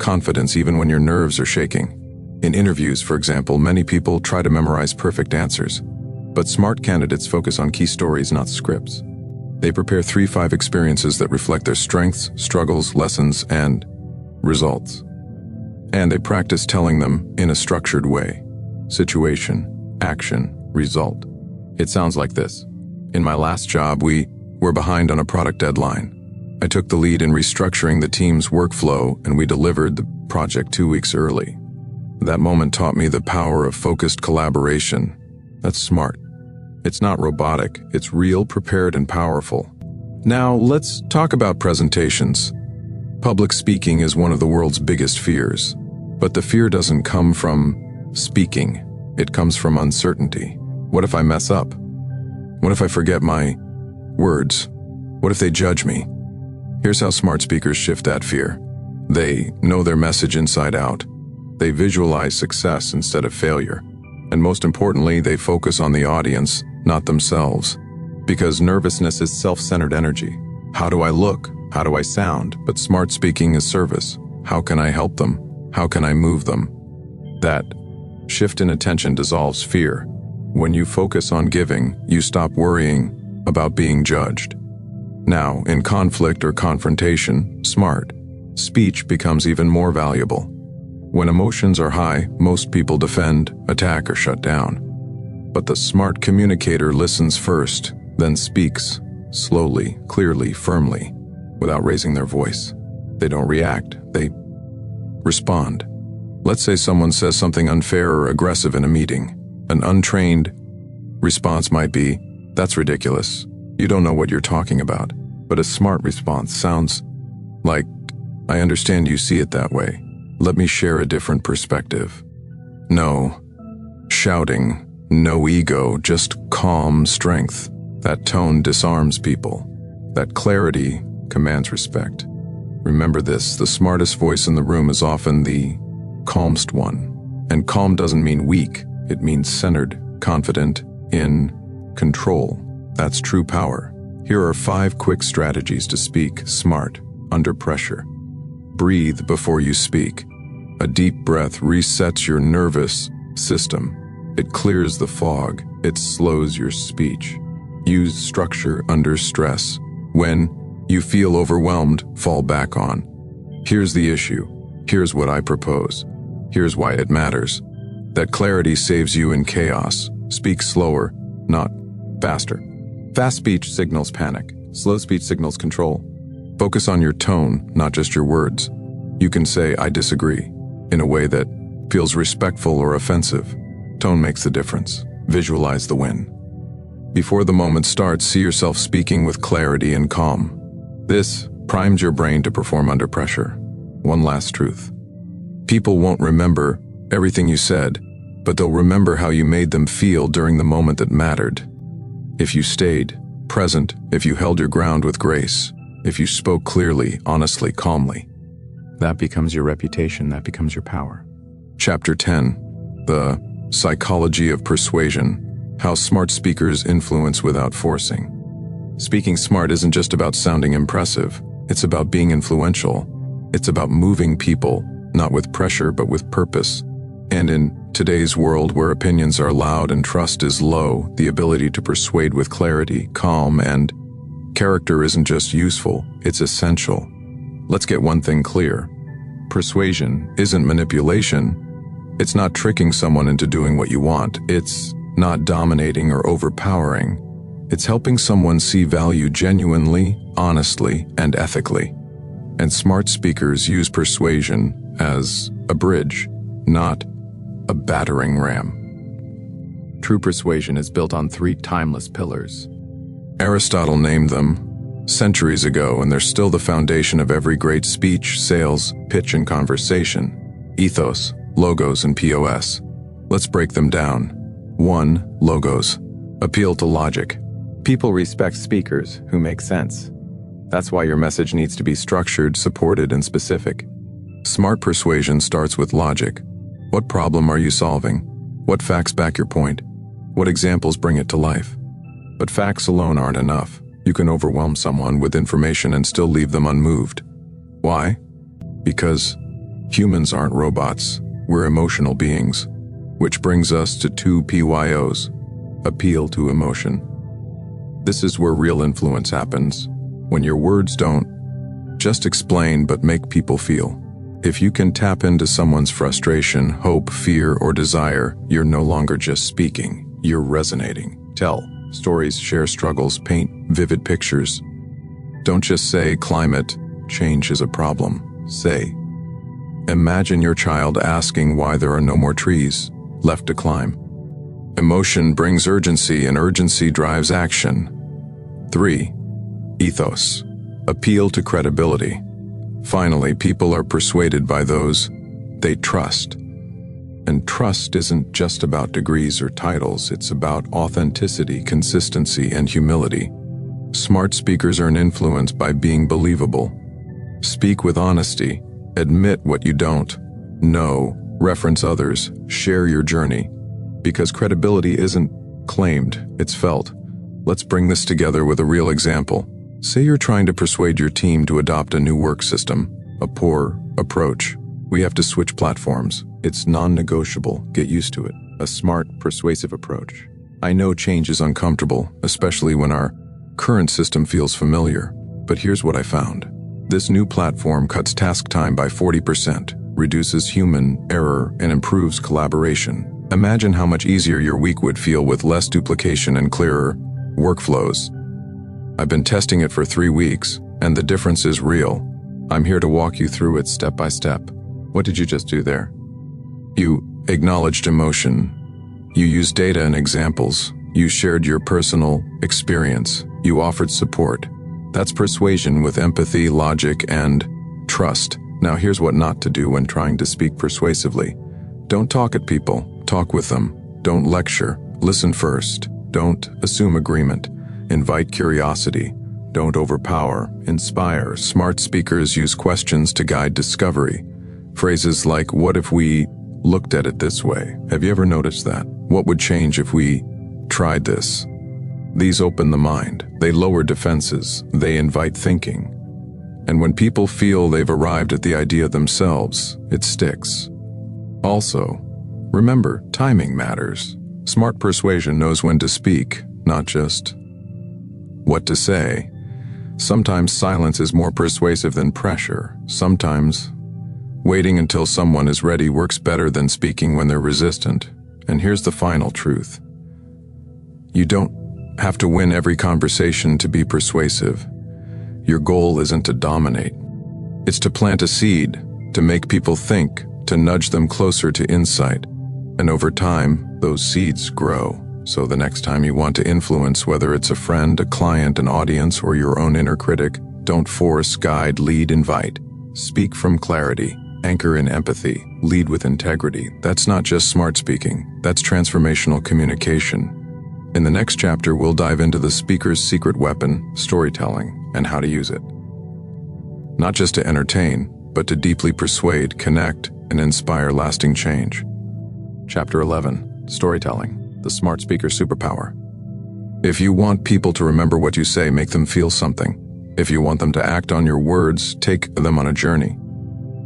confidence even when your nerves are shaking. In interviews, for example, many people try to memorize perfect answers. But smart candidates focus on key stories, not scripts. They prepare 3-5 experiences that reflect their strengths, struggles, lessons, and results. And they practice telling them in a structured way. Situation, action, result. It sounds like this. In my last job, we were behind on a product deadline. I took the lead in restructuring the team's workflow, and we delivered the project 2 weeks early. That moment taught me the power of focused collaboration. That's smart. It's not robotic, it's real, prepared, and powerful. Now, let's talk about presentations. Public speaking is one of the world's biggest fears. But the fear doesn't come from speaking. It comes from uncertainty. What if I mess up? What if I forget my words? What if they judge me? Here's how smart speakers shift that fear. They know their message inside out. They visualize success instead of failure. And most importantly, they focus on the audience, not themselves. Because nervousness is self-centered energy. How do I look? How do I sound? But smart speaking is service. How can I help them? How can I move them? That shift in attention dissolves fear. When you focus on giving, you stop worrying about being judged. Now, in conflict or confrontation, smart speech becomes even more valuable. When emotions are high, most people defend, attack, or shut down. But the smart communicator listens first, then speaks, slowly, clearly, firmly, without raising their voice. They don't react, they respond. Let's say someone says something unfair or aggressive in a meeting. An untrained response might be, "That's ridiculous. You don't know what you're talking about." But a smart response sounds like, "I understand you see it that way. Let me share a different perspective." No shouting, no ego, just calm strength. That tone disarms people. That clarity commands respect. Remember this, the smartest voice in the room is often the calmest one. And calm doesn't mean weak, it means centered, confident, in control. That's true power. Here are 5 quick strategies to speak smart under pressure. Breathe before you speak. A deep breath resets your nervous system. It clears the fog. It slows your speech. Use structure under stress. When you feel overwhelmed, fall back on. Here's the issue. Here's what I propose. Here's why it matters. That clarity saves you in chaos. Speak slower, not faster. Fast speech signals panic. Slow speech signals control. Focus on your tone, not just your words. You can say, "I disagree," in a way that feels respectful or offensive. Tone makes the difference. Visualize the win. Before the moment starts, see yourself speaking with clarity and calm. This primes your brain to perform under pressure. One last truth. People won't remember everything you said, but they'll remember how you made them feel during the moment that mattered. If you stayed present, if you held your ground with grace, if you spoke clearly, honestly, calmly, that becomes your reputation, that becomes your power. Chapter 10. The Psychology of Persuasion. How smart speakers influence without forcing. Speaking smart isn't just about sounding impressive. It's about being influential. It's about moving people, not with pressure but with purpose. And in today's world where opinions are loud and trust is low, the ability to persuade with clarity, calm, and character isn't just useful, it's essential. Let's get one thing clear. Persuasion isn't manipulation. It's not tricking someone into doing what you want. It's not dominating or overpowering. It's helping someone see value genuinely, honestly, and ethically. And smart speakers use persuasion as a bridge, not a battering ram. True persuasion is built on 3 timeless pillars. Aristotle named them centuries ago, and they're still the foundation of every great speech, sales, pitch, and conversation. Ethos, logos, and POS. Let's break them down. 1. Logos. Appeal to logic. People respect speakers who make sense. That's why your message needs to be structured, supported, and specific. Smart persuasion starts with logic. What problem are you solving? What facts back your point? What examples bring it to life? But facts alone aren't enough. You can overwhelm someone with information and still leave them unmoved. Why? Because humans aren't robots. We're emotional beings. Which brings us to 2 PYOs. Appeal to emotion. This is where real influence happens. When your words don't just explain but make people feel. If you can tap into someone's frustration, hope, fear, or desire, you're no longer just speaking. You're resonating. Tell stories, share struggles, paint vivid pictures. Don't just say climate change is a problem. Say, imagine your child asking why there are no more trees left to climb. Emotion brings urgency, and urgency drives action. 3. Ethos. Appeal to credibility. Finally, people are persuaded by those they trust. And trust isn't just about degrees or titles, it's about authenticity, consistency, and humility. Smart speakers earn influence by being believable. Speak with honesty, admit what you don't know, reference others, share your journey. Because credibility isn't claimed, it's felt. Let's bring this together with a real example. Say you're trying to persuade your team to adopt a new work system, a poor approach. We have to switch platforms. It's non-negotiable. Get used to it. A smart, persuasive approach. I know change is uncomfortable, especially when our current system feels familiar. But here's what I found. This new platform cuts task time by 40%, reduces human error, and improves collaboration. Imagine how much easier your week would feel with less duplication and clearer workflows. I've been testing it for 3 weeks, and the difference is real. I'm here to walk you through it step by step. What did you just do there? You acknowledged emotion. You used data and examples. You shared your personal experience. You offered support. That's persuasion with empathy, logic, and trust. Now here's what not to do when trying to speak persuasively. Don't talk at people. Talk with them. Don't lecture. Listen first. Don't assume agreement. Invite curiosity. Don't overpower. Inspire. Smart speakers use questions to guide discovery. Phrases like, what if we looked at it this way? Have you ever noticed that? What would change if we tried this? These open the mind. They lower defenses. They invite thinking. And when people feel they've arrived at the idea themselves, it sticks. Also, remember, timing matters. Smart persuasion knows when to speak, not just what to say. Sometimes silence is more persuasive than pressure. Sometimes waiting until someone is ready works better than speaking when they're resistant. And here's the final truth. You don't have to win every conversation to be persuasive. Your goal isn't to dominate. It's to plant a seed, to make people think, to nudge them closer to insight. And over time, those seeds grow. So the next time you want to influence, whether it's a friend, a client, an audience, or your own inner critic, don't force, guide, lead, invite. Speak from clarity. Anchor in empathy. Lead with integrity. That's not just smart speaking. That's transformational communication. In the next chapter, we'll dive into the speaker's secret weapon, storytelling, and how to use it. Not just to entertain, but to deeply persuade, connect, and inspire lasting change. Chapter 11. Storytelling, the smart speaker superpower. If you want people to remember what you say, make them feel something. If you want them to act on your words, take them on a journey.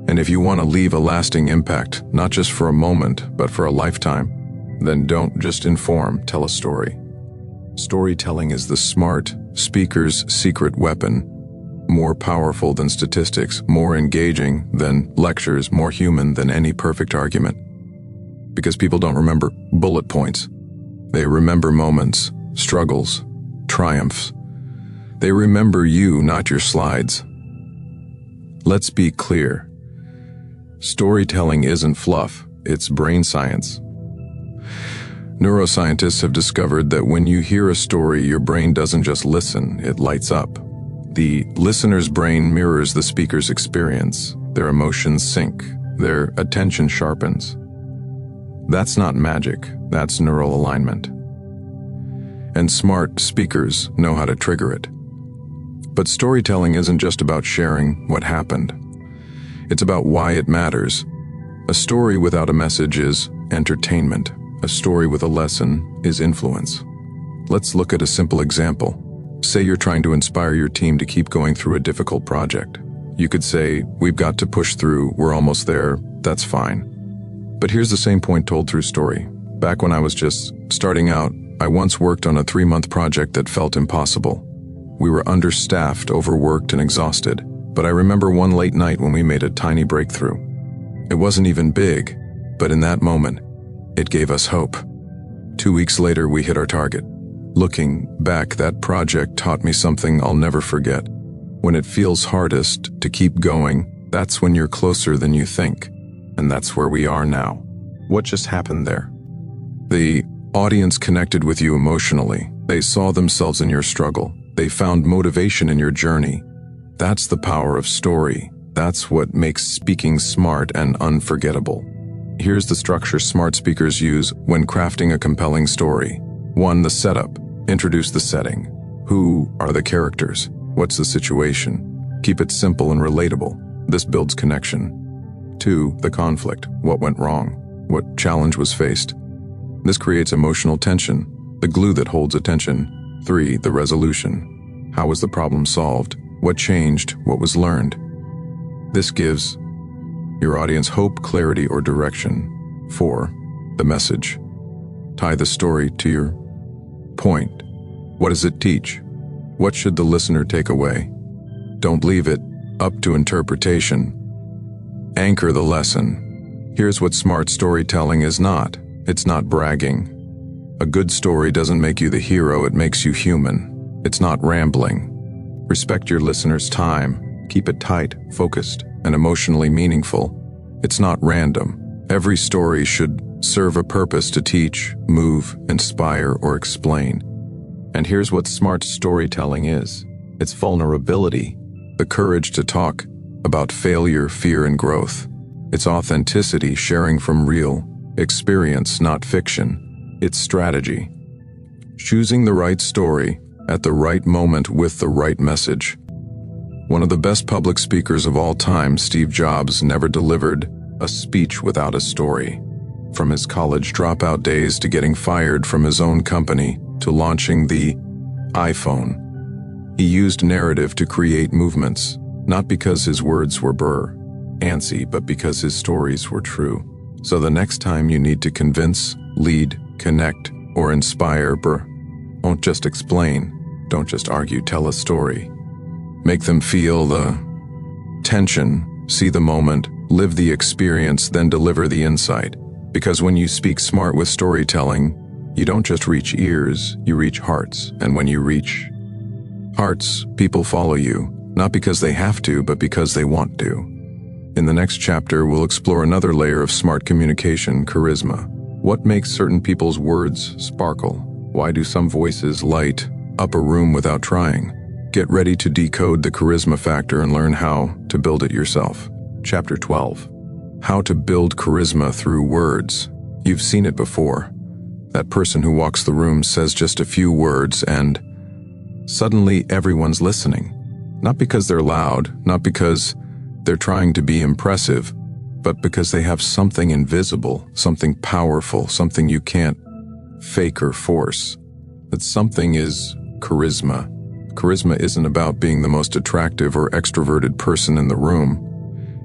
And if you want to leave a lasting impact, not just for a moment, but for a lifetime, then don't just inform, tell a story. Storytelling is the smart speaker's secret weapon, more powerful than statistics, more engaging than lectures, more human than any perfect argument. Because people don't remember bullet points. They remember moments, struggles, triumphs. They remember you, not your slides. Let's be clear. Storytelling isn't fluff, it's brain science. Neuroscientists have discovered that when you hear a story, your brain doesn't just listen, it lights up. The listener's brain mirrors the speaker's experience. Their emotions sync. Their attention sharpens. That's not magic, that's neural alignment. And smart speakers know how to trigger it. But storytelling isn't just about sharing what happened. It's about why it matters. A story without a message is entertainment. A story with a lesson is influence. Let's look at a simple example. Say you're trying to inspire your team to keep going through a difficult project. You could say, "We've got to push through, we're almost there, that's fine." But here's the same point told through story. Back when I was just starting out, I once worked on a 3-month project that felt impossible. We were understaffed, overworked, and exhausted. But I remember one late night when we made a tiny breakthrough. It wasn't even big, but in that moment, it gave us hope. 2 weeks later, we hit our target. Looking back, that project taught me something I'll never forget. When it feels hardest to keep going, that's when you're closer than you think. And that's where we are now. What just happened there? The audience connected with you emotionally. They saw themselves in your struggle. They found motivation in your journey. That's the power of story. That's what makes speaking smart and unforgettable. Here's the structure smart speakers use when crafting a compelling story. 1. The setup. Introduce the setting. Who are the characters? What's the situation? Keep it simple and relatable. This builds connection. 2. The conflict. What went wrong? What challenge was faced? This creates emotional tension, the glue that holds attention. 3. The resolution. How was the problem solved? What changed? What was learned? This gives your audience hope, clarity, or direction. 4. The message. Tie the story to your point. What does it teach? What should the listener take away? Don't leave it up to interpretation. Anchor the lesson. Here's what smart storytelling is not. It's not bragging. A good story doesn't make you the hero, it makes you human. It's not rambling. Respect your listener's time. Keep it tight, focused, and emotionally meaningful. It's not random. Every story should serve a purpose to teach, move, inspire, or explain. And here's what smart storytelling is. It's vulnerability, the courage to talk about failure, fear, and growth. It's authenticity, sharing from real experience, not fiction. It's strategy. Choosing the right story at the right moment with the right message. One of the best public speakers of all time, Steve Jobs, never delivered a speech without a story. From his college dropout days to getting fired from his own company to launching the iPhone, he used narrative to create movements, not because his words were antsy, but because his stories were true. So the next time you need to convince, lead, connect, or inspire, don't just explain, don't just argue, tell a story. Make them feel the tension, see the moment, live the experience, then deliver the insight. Because when you speak smart with storytelling, you don't just reach ears, you reach hearts. And when you reach hearts, people follow you, not because they have to, but because they want to. In the next chapter, we'll explore another layer of smart communication, charisma. What makes certain people's words sparkle? Why do some voices light up a room without trying? Get ready to decode the charisma factor and learn how to build it yourself. Chapter 12. How to build charisma through words. You've seen it before. That person who walks the room says just a few words and suddenly everyone's listening. Not because they're loud, not because they're trying to be impressive, but because they have something invisible, something powerful, something you can't fake or force. That something is charisma. Charisma isn't about being the most attractive or extroverted person in the room.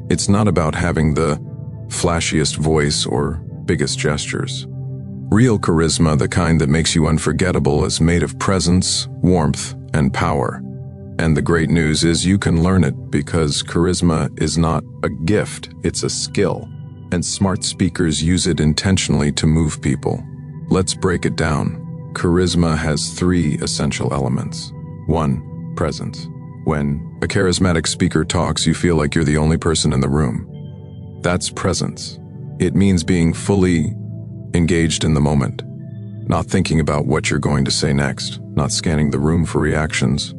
It's not about having the flashiest voice or biggest gestures. Real charisma, the kind that makes you unforgettable, is made of presence, warmth, and power. And the great news is you can learn it, because charisma is not a gift, it's a skill. And smart speakers use it intentionally to move people. Let's break it down. Charisma has 3 essential elements. 1. Presence. When a charismatic speaker talks, you feel like you're the only person in the room. That's presence. It means being fully engaged in the moment, not thinking about what you're going to say next, not scanning the room for reactions,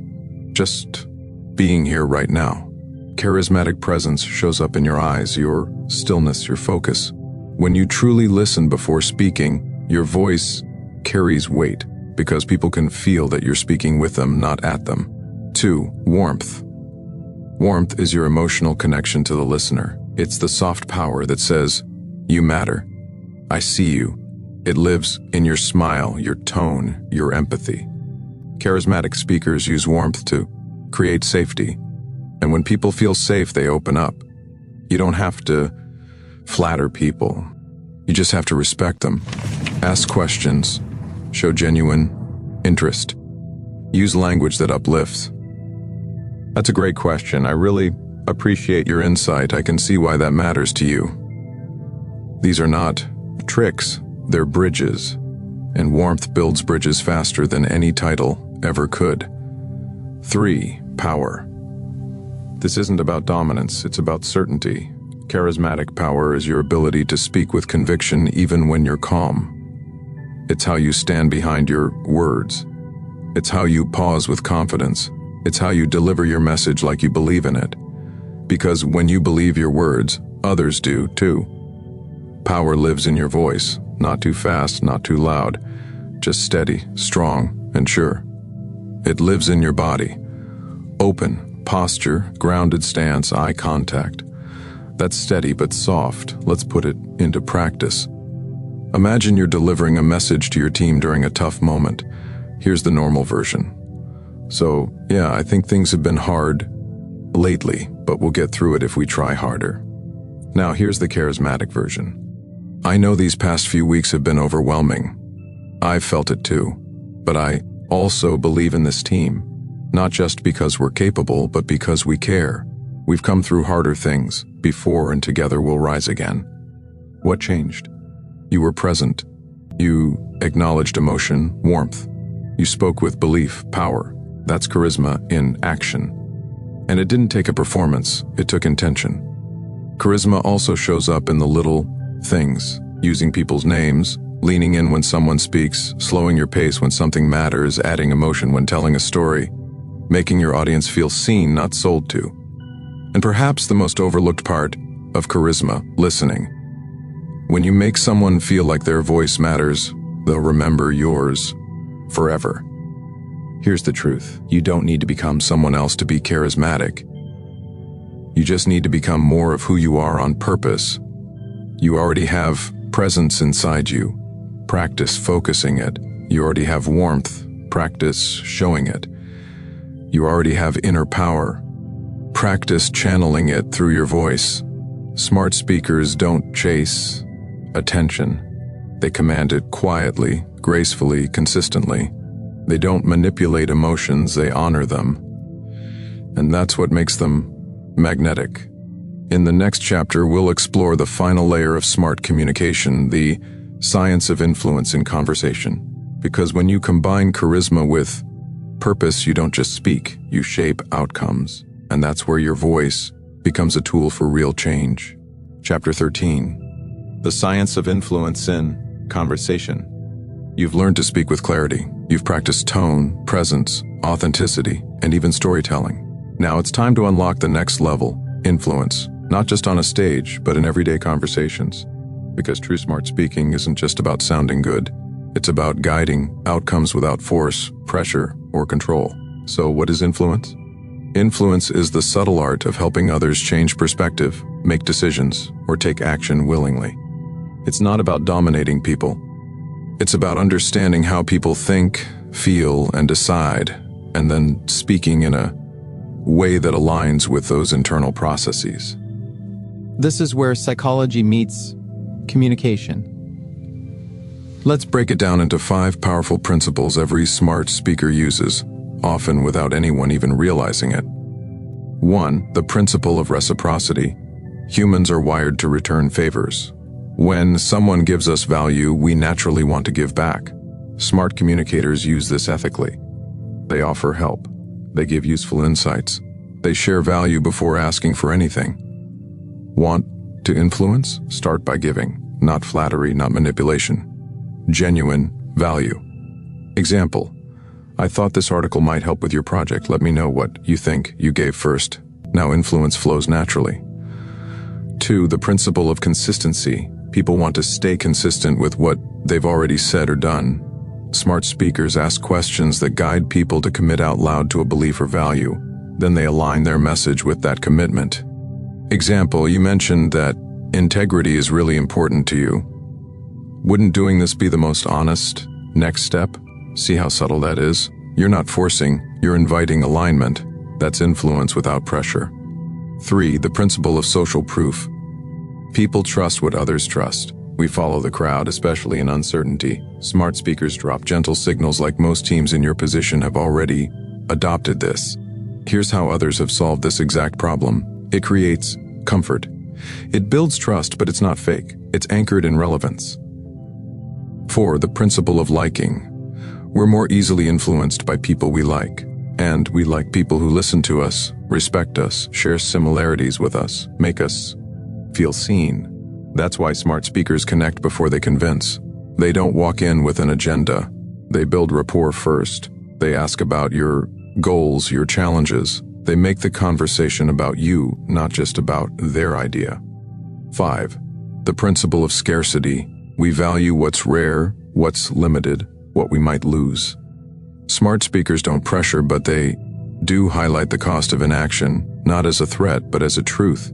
just being here right now. Charismatic presence shows up in your eyes, your stillness, your focus. When you truly listen before speaking, your voice carries weight, because people can feel that you're speaking with them, not at them. 2. Warmth. Warmth is your emotional connection to the listener. It's the soft power that says, "You matter. I see you." It lives in your smile, your tone, your empathy. Charismatic speakers use warmth to create safety. And when people feel safe, they open up. You don't have to flatter people. You just have to respect them. Ask questions. Show genuine interest. Use language that uplifts. That's a great question. I really appreciate your insight. I can see why that matters to you. These are not tricks, they're bridges. And warmth builds bridges faster than any title ever could. 3. Power. This isn't about dominance, it's about certainty. Charismatic power is your ability to speak with conviction even when you're calm. It's how you stand behind your words. It's how you pause with confidence. It's how you deliver your message like you believe in it. Because when you believe your words, others do too. Power lives in your voice, not too fast, not too loud, just steady, strong, and sure. It lives in your body. Open, posture, grounded stance, eye contact. That's steady but soft. Let's put it into practice. Imagine you're delivering a message to your team during a tough moment. Here's the normal version. "So, yeah, I think things have been hard lately, but we'll get through it if we try harder." Now here's the charismatic version. "I know these past few weeks have been overwhelming. I've felt it too. But I also believe in this team. Not just because we're capable, but because we care. We've come through harder things before, and together we'll rise again." What changed? You were present. You acknowledged emotion, warmth. You spoke with belief, power. That's charisma in action. And it didn't take a performance, it took intention. Charisma also shows up in the little things, using people's names, leaning in when someone speaks, slowing your pace when something matters, adding emotion when telling a story, making your audience feel seen, not sold to. And perhaps the most overlooked part of charisma, listening. When you make someone feel like their voice matters, they'll remember yours forever. Here's the truth. You don't need to become someone else to be charismatic. You just need to become more of who you are on purpose. You already have presence inside you. Practice focusing it. You already have warmth. Practice showing it. You already have inner power. Practice channeling it through your voice. Smart speakers don't chase attention. They command it quietly, gracefully, consistently. They don't manipulate emotions, they honor them. And that's what makes them magnetic. In the next chapter, we'll explore the final layer of smart communication, the science of influence in conversation. Because when you combine charisma with purpose, you don't just speak, you shape outcomes. And that's where your voice becomes a tool for real change. Chapter 13. The science of influence in conversation. You've learned to speak with clarity. You've practiced tone, presence, authenticity, and even storytelling. Now it's time to unlock the next level, influence, not just on a stage, but in everyday conversations. Because true smart speaking isn't just about sounding good. It's about guiding outcomes without force, pressure, or control. So what is influence? Influence is the subtle art of helping others change perspective, make decisions, or take action willingly. It's not about dominating people. It's about understanding how people think, feel, and decide, and then speaking in a way that aligns with those internal processes. This is where psychology meets communication. Let's break it down into 5 powerful principles every smart speaker uses, often without anyone even realizing it. 1. The principle of reciprocity. Humans are wired to return favors. When someone gives us value, we naturally want to give back. Smart communicators use this ethically. They offer help. They give useful insights. They share value before asking for anything. Want to influence? Start by giving. Not flattery, not manipulation. Genuine value. Example: I thought this article might help with your project. Let me know what you think. You gave first. Now influence flows naturally. 2. The principle of consistency. People want to stay consistent with what they've already said or done. Smart speakers ask questions that guide people to commit out loud to a belief or value. Then they align their message with that commitment. Example: you mentioned that integrity is really important to you. Wouldn't doing this be the most honest next step? See how subtle that is? You're not forcing, you're inviting alignment. That's influence without pressure. 3. The principle of social proof. People trust what others trust. We follow the crowd, especially in uncertainty. Smart speakers drop gentle signals like most teams in your position have already adopted this. Here's how others have solved this exact problem. It creates comfort. It builds trust, but it's not fake. It's anchored in relevance. 4. The principle of liking. We're more easily influenced by people we like. And we like people who listen to us, respect us, share similarities with us, make us feel seen. That's why smart speakers connect before they convince. They don't walk in with an agenda. They build rapport first. They ask about your goals, your challenges. They make the conversation about you, not just about their idea. 5. The principle of scarcity. We value what's rare, what's limited, what we might lose. Smart speakers don't pressure, but they do highlight the cost of inaction, not as a threat, but as a truth.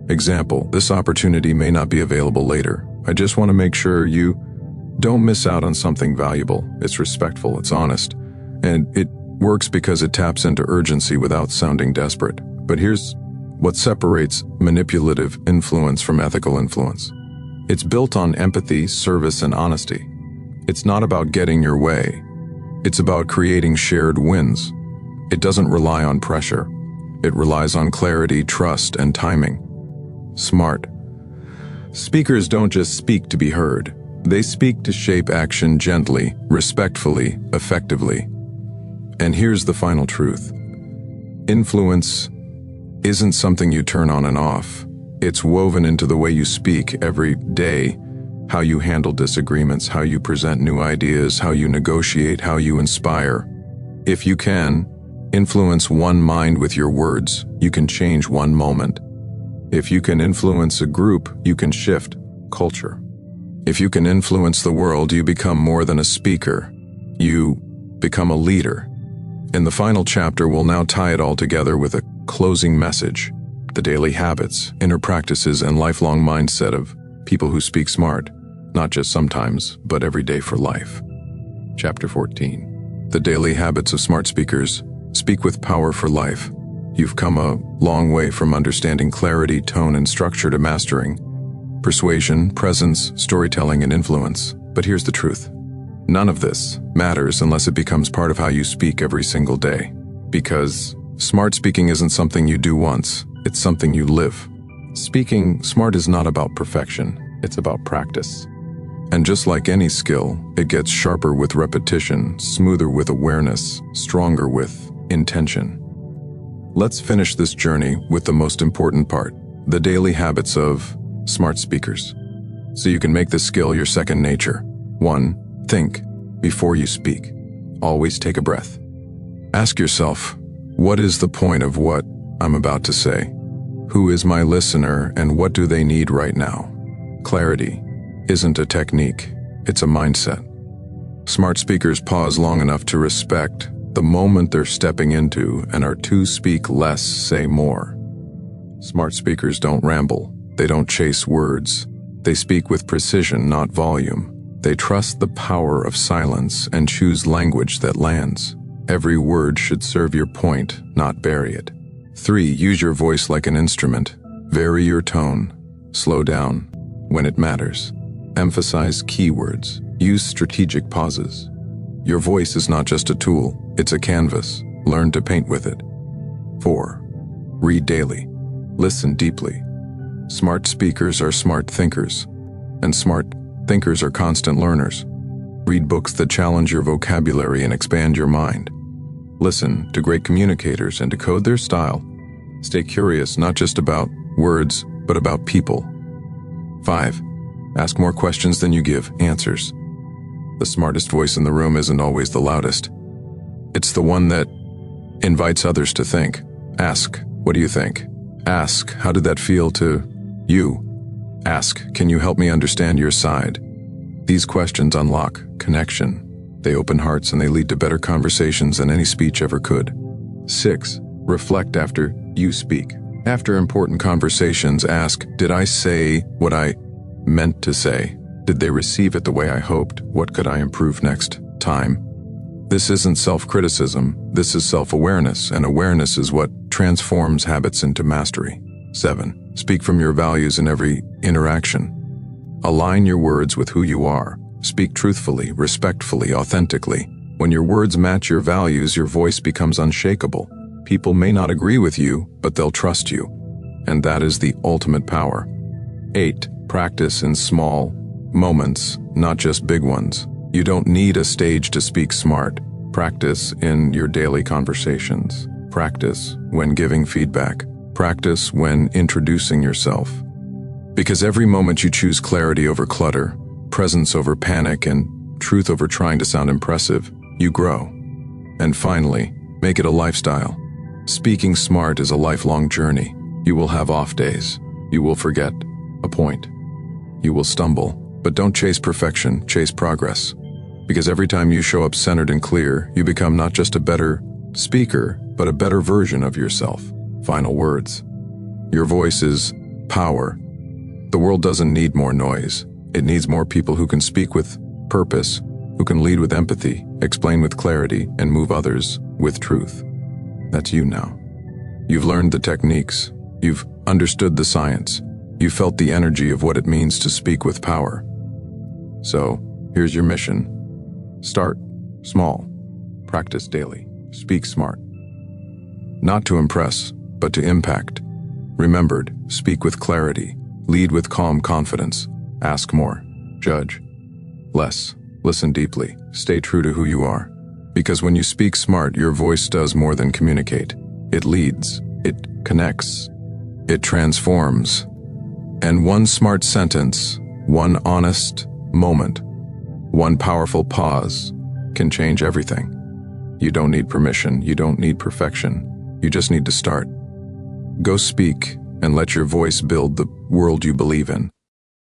Example: this opportunity may not be available later. I just want to make sure you don't miss out on something valuable. It's respectful, it's honest, and it works because it taps into urgency without sounding desperate. But here's what separates manipulative influence from ethical influence. It's built on empathy, service, and honesty. It's not about getting your way. It's about creating shared wins. It doesn't rely on pressure. It relies on clarity, trust, and timing. Smart speakers don't just speak to be heard. They speak to shape action gently, respectfully, effectively. And here's the final truth. Influence isn't something you turn on and off. It's woven into the way you speak every day, how you handle disagreements, how you present new ideas, how you negotiate, how you inspire. If you can influence one mind with your words, you can change one moment. If you can influence a group, you can shift culture. If you can influence the world, you become more than a speaker. You become a leader. In the final chapter, we'll now tie it all together with a closing message: the daily habits, inner practices, and lifelong mindset of people who speak smart, not just sometimes, but every day for life. Chapter 14. The daily habits of smart speakers. Speak with power for life. You've come a long way from understanding clarity, tone, and structure to mastering persuasion, presence, storytelling, and influence. But here's the truth. None of this matters unless it becomes part of how you speak every single day. Because smart speaking isn't something you do once, it's something you live. Speaking smart is not about perfection, it's about practice. And just like any skill, it gets sharper with repetition, smoother with awareness, stronger with intention. Let's finish this journey with the most important part, the daily habits of smart speakers. So you can make this skill your second nature. 1. Think before you speak. Always take a breath. Ask yourself, what is the point of what I'm about to say? Who is my listener and what do they need right now? Clarity isn't a technique, it's a mindset. Smart speakers pause long enough to respect the moment they're stepping into and are to speak less, say more. Smart speakers don't ramble. They don't chase words. They speak with precision, not volume. They trust the power of silence and choose language that lands. Every word should serve your point, not bury it. 3. Use your voice like an instrument. Vary your tone. Slow down when it matters. Emphasize keywords. Use strategic pauses. Your voice is not just a tool, it's a canvas. Learn to paint with it. 4. Read daily. Listen deeply. Smart speakers are smart thinkers, and smart thinkers are constant learners. Read books that challenge your vocabulary and expand your mind. Listen to great communicators and decode their style. Stay curious not just about words, but about people. 5. Ask more questions than you give answers. The smartest voice in the room isn't always the loudest. It's the one that invites others to think. Ask, what do you think? Ask, how did that feel to you? Ask, can you help me understand your side? These questions unlock connection. They open hearts and they lead to better conversations than any speech ever could. 6. Reflect after you speak. After important conversations, ask, did I say what I meant to say? Did they receive it the way I hoped? What could I improve next time? This isn't self-criticism, this is self-awareness, and awareness is what transforms habits into mastery. 7. Speak from your values in every interaction. Align your words with who you are. Speak truthfully, respectfully, authentically. When your words match your values, your voice becomes unshakable. People may not agree with you, but they'll trust you. And that is the ultimate power. 8. Practice in small moments, not just big ones. You don't need a stage to speak smart. Practice in your daily conversations. Practice when giving feedback. Practice when introducing yourself. Because every moment you choose clarity over clutter, presence over panic, and truth over trying to sound impressive, you grow. And finally, make it a lifestyle. Speaking smart is a lifelong journey. You will have off days. You will forget a point. You will stumble. But don't chase perfection, chase progress. Because every time you show up centered and clear, you become not just a better speaker, but a better version of yourself. Final words. Your voice is power. The world doesn't need more noise. It needs more people who can speak with purpose, who can lead with empathy, explain with clarity, and move others with truth. That's you now. You've learned the techniques. You've understood the science. You felt the energy of what it means to speak with power. So, here's your mission. Start small. Practice daily. Speak smart. Not to impress, but to impact. Remembered, speak with clarity. Lead with calm confidence. Ask more. Judge less. Listen deeply. Stay true to who you are. Because when you speak smart, your voice does more than communicate. It leads. It connects. It transforms. And one smart sentence, one honest moment, one powerful pause can change everything. You don't need permission. You don't need perfection. You just need to start. Go speak and let your voice build the world you believe in.